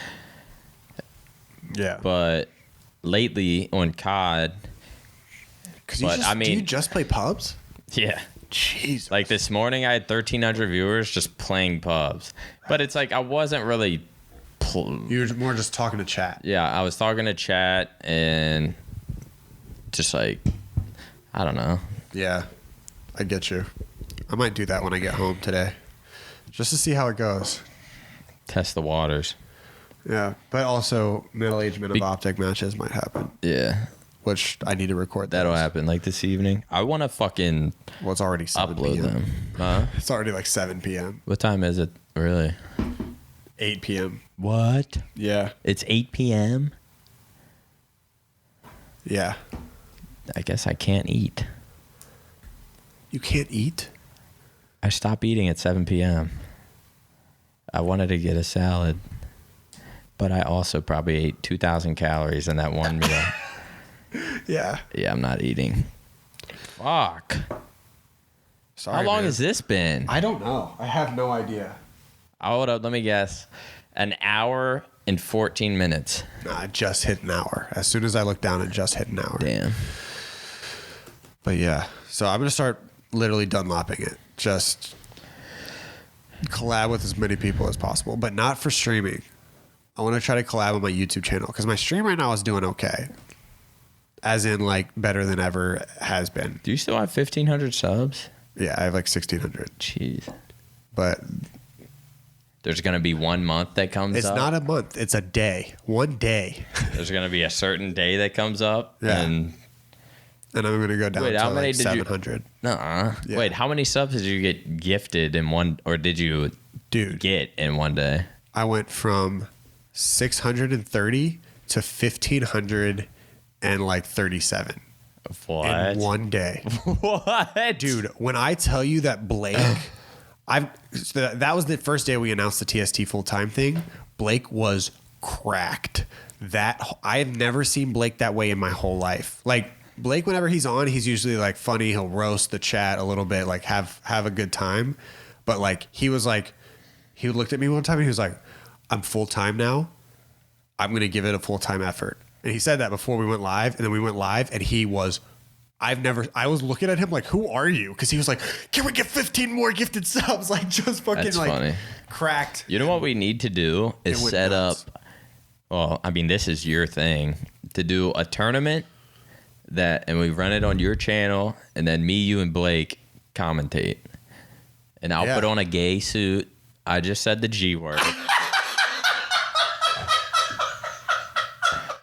Yeah. But lately on COD... Do you just play pubs? Yeah. Jeez. Like this morning, I had 1,300 viewers just playing pubs. But it's like I wasn't really... You were more just talking to chat. Yeah, I was talking to chat and just like... I don't know. Yeah. I get you. I might do that when I get home today. Just to see how it goes. Test the waters. Yeah. But also, middle-aged men of OpTic matches might happen. Yeah. Which I need to record. That'll happen like this evening. I want to fucking... Well, it's already 7 upload p.m. them. Huh? It's already like 7 p.m. What time is it, really? 8 p.m. What? Yeah. It's 8 p.m.? Yeah. I guess I can't eat. You can't eat? I stop eating at 7 p.m. I wanted to get a salad, but I also probably ate 2,000 calories in that one meal. Yeah. Yeah, I'm not eating. Fuck. Sorry, How long man. has this been? I don't know. I have no idea. Hold up, let me guess. An hour and 14 minutes. Nah, it just hit an hour. As soon as I looked down, it just hit an hour. Damn. But yeah, so I'm going to start literally dunlopping it. Just collab with as many people as possible, but not for streaming. I want to try to collab with my YouTube channel because my stream right now is doing okay. As in, like, better than ever has been. Do you still have 1,500 subs? Yeah, I have like 1,600. Jeez. But there's going to be 1 month that comes up. It's not a month. It's a day. One day. There's going to be a certain day that comes up. Yeah. And I'm going to go down to like 700. Nuh-uh. Yeah. Wait, how many subs did you get gifted in one, or did you get in one day? I went from 630 to 1,537. What? In one day. What? Dude, when I tell you that Blake, that was the first day we announced the TST full-time thing. Blake was cracked. I have never seen Blake that way in my whole life. Like, Blake, whenever he's on, he's usually like funny. He'll roast the chat a little bit, like have a good time. But like, he looked at me one time and he was like, I'm full-time now. I'm going to give it a full-time effort. And he said that before we went live, and then we went live, and I was looking at him like, who are you? Because he was like, can we get 15 more gifted subs? Like, just fucking That's like funny. Cracked. You know what we need to do is set nuts. up, well, I mean, this is your thing, to do a tournament and we run it on your channel, and then me, you, and Blake commentate. And I'll put on a gay suit. I just said the G word.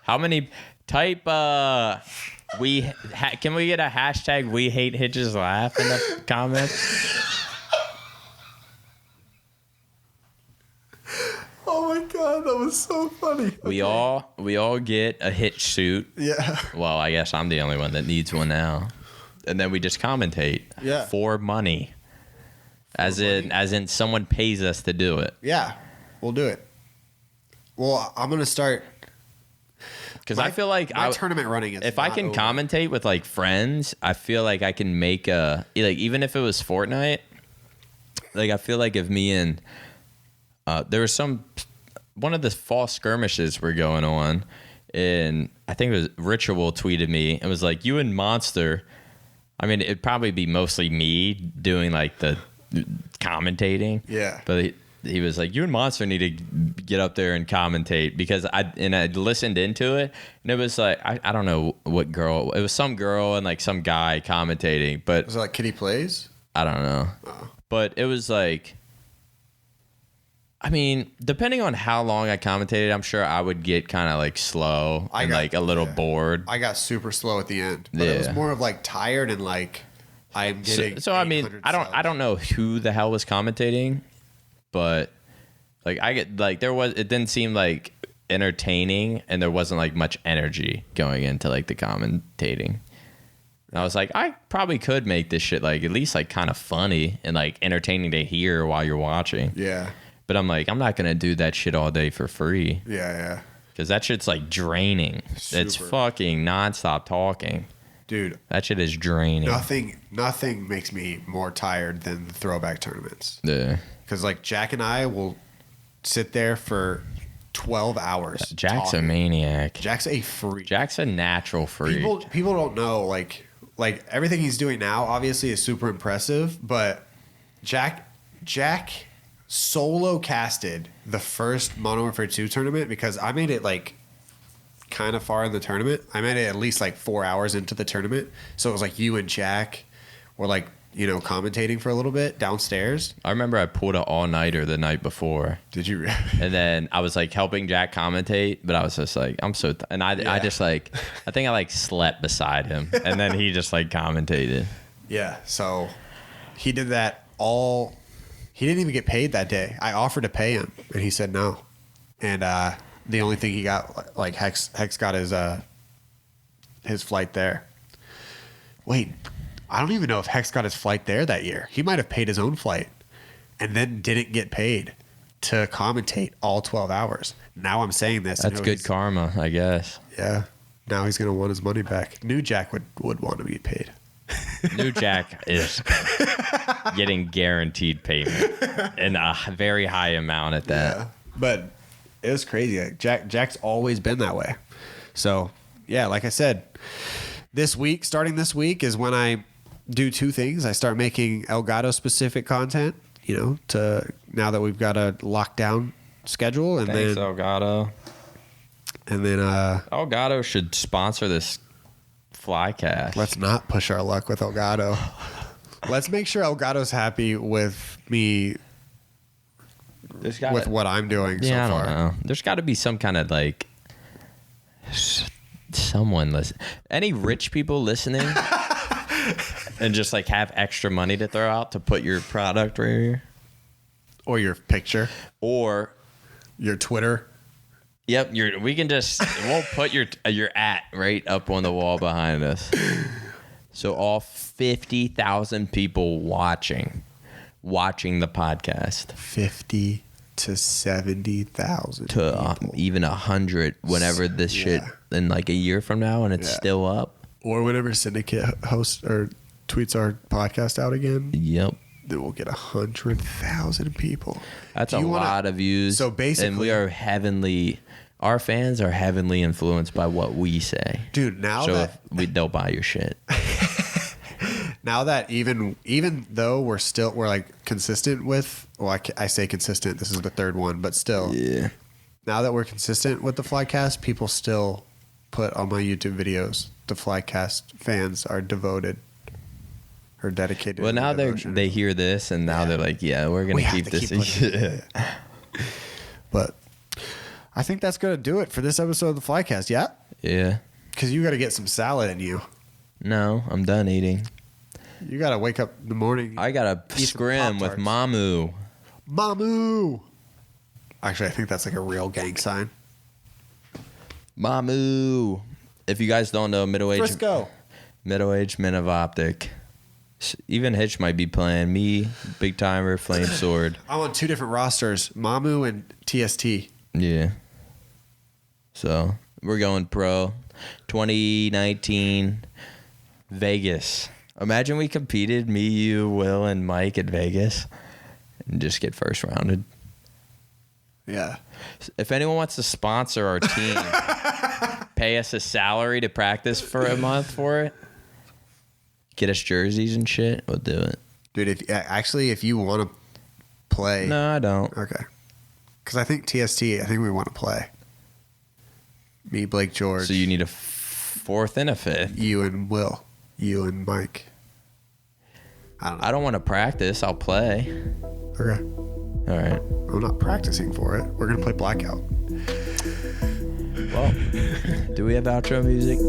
How many type can we get a hashtag we hate Hitch's laugh in the comments? Oh my God, that was so funny. We all get a Hitch suit. Yeah. Well, I guess I'm the only one that needs one now. And then we just commentate. Yeah. For money. As in someone pays us to do it. Yeah. We'll do it. Well, I'm gonna start. Because I feel like my tournament running is if I can commentate with like friends, I feel like I can make even if it was Fortnite, like I feel like if me and there was one of the fall skirmishes were going on, and I think it was Ritual tweeted me and was like, you and Monster, I mean, it'd probably be mostly me doing like the commentating. Yeah. But he was like, you and Monster need to get up there and commentate, because I listened into it, and it was like, I don't know what girl, it was some girl and like some guy commentating, but Was it like Kitty Plays? I don't know. Oh. But it was like, I mean, depending on how long I commentated, I'm sure I would get kind of like slow and like a little bored. I got super slow at the end, but it was more of like tired and like I'm getting. So I mean, I don't know who the hell was commentating, but like it didn't seem like entertaining, and there wasn't like much energy going into like the commentating. And I was like, I probably could make this shit like at least like kind of funny and like entertaining to hear while you're watching. Yeah. But I'm like, I'm not gonna do that shit all day for free. Yeah. Because that shit's like draining. It's fucking nonstop talking. Dude, that shit is draining. Nothing makes me more tired than the throwback tournaments. Yeah. Because like Jack and I will sit there for 12 hours. Jack's talking. A maniac. Jack's a freak. Jack's a natural freak. People don't know like everything he's doing now obviously is super impressive, but Jack solo casted the first Modern Warfare 2 tournament, because I made it like kind of far in the tournament. I made it at least like 4 hours into the tournament. So it was like you and Jack were like, you know, commentating for a little bit downstairs. I remember I pulled an all-nighter the night before. Did you really? And then I was like helping Jack commentate, but I was just like, I'm so I just like, I think I like slept beside him, and then he just like commentated. Yeah. So he did that all. He didn't even get paid that day. I offered to pay him, and he said no. And the only thing he got, like Hex got his flight there. Wait, I don't even know if Hex got his flight there that year. He might have paid his own flight, and then didn't get paid to commentate all 12 hours. Now I'm saying this. That's good karma, I guess. Yeah. Now he's going to want his money back. New Jack would want to be paid. New Jack is getting guaranteed payment and a very high amount at that. Yeah. But it was crazy. Like Jack's always been that way. So, yeah, like I said, starting this week is when I do two things. I start making Elgato specific content, to now that we've got a lockdown schedule. And Thanks, Elgato. And then Elgato should sponsor this Flycast. Let's not push our luck with Elgato. Let's make sure Elgato's happy with me with what I'm doing so far. I don't know. There's got to be some kind of like someone listen. Any rich people listening and just like have extra money to throw out to put your product right here, or your picture, or your Twitter. Yep, we'll put your at right up on the wall behind us. So all 50,000 people watching the podcast. 50 to 70,000 to even 100 whenever this shit in like a year from now and it's still up. Or whenever Syndicate hosts or tweets our podcast out again. Yep. Then we'll get 100,000 people. That's a lot of views. So basically, and we are heavenly. Our fans are heavenly influenced by what we say, dude. They'll buy your shit. Now that even though we're like consistent with, I say consistent. This is the third one, but still, yeah. Now that we're consistent with the Flycast, people still put on my YouTube videos. The Flycast fans are devoted. Or dedicated. Well, now they hear this, and now they're like, "Yeah, we're gonna keep this." But I think that's gonna do it for this episode of the Flycast. Yeah. Yeah. Because you got to get some salad in you. No, I'm done eating. You got to wake up in the morning. I got to scrim with Mamu. Mamu. Actually, I think that's like a real gang sign. Mamu. If you guys don't know, middle-aged men of OpTic. Even Hitch might be playing. Me, Big Timer, Flame Sword. I'm on two different rosters, Mamu and TST. Yeah. So we're going pro. 2019 Vegas. Imagine we competed, me, you, Will, and Mike at Vegas, and just get first rounded. Yeah. If anyone wants to sponsor our team, pay us a salary to practice for a month for it, get us jerseys and shit, we'll do it. Dude, if you want to play. No, I don't. Okay. Because I think we want to play. Me, Blake, George. So you need a fourth and a fifth. You and Will. You and Mike. I don't know. I don't want to practice. I'll play. Okay. All right. I'm not practicing for it. We're going to play Blackout. Well, do we have outro music?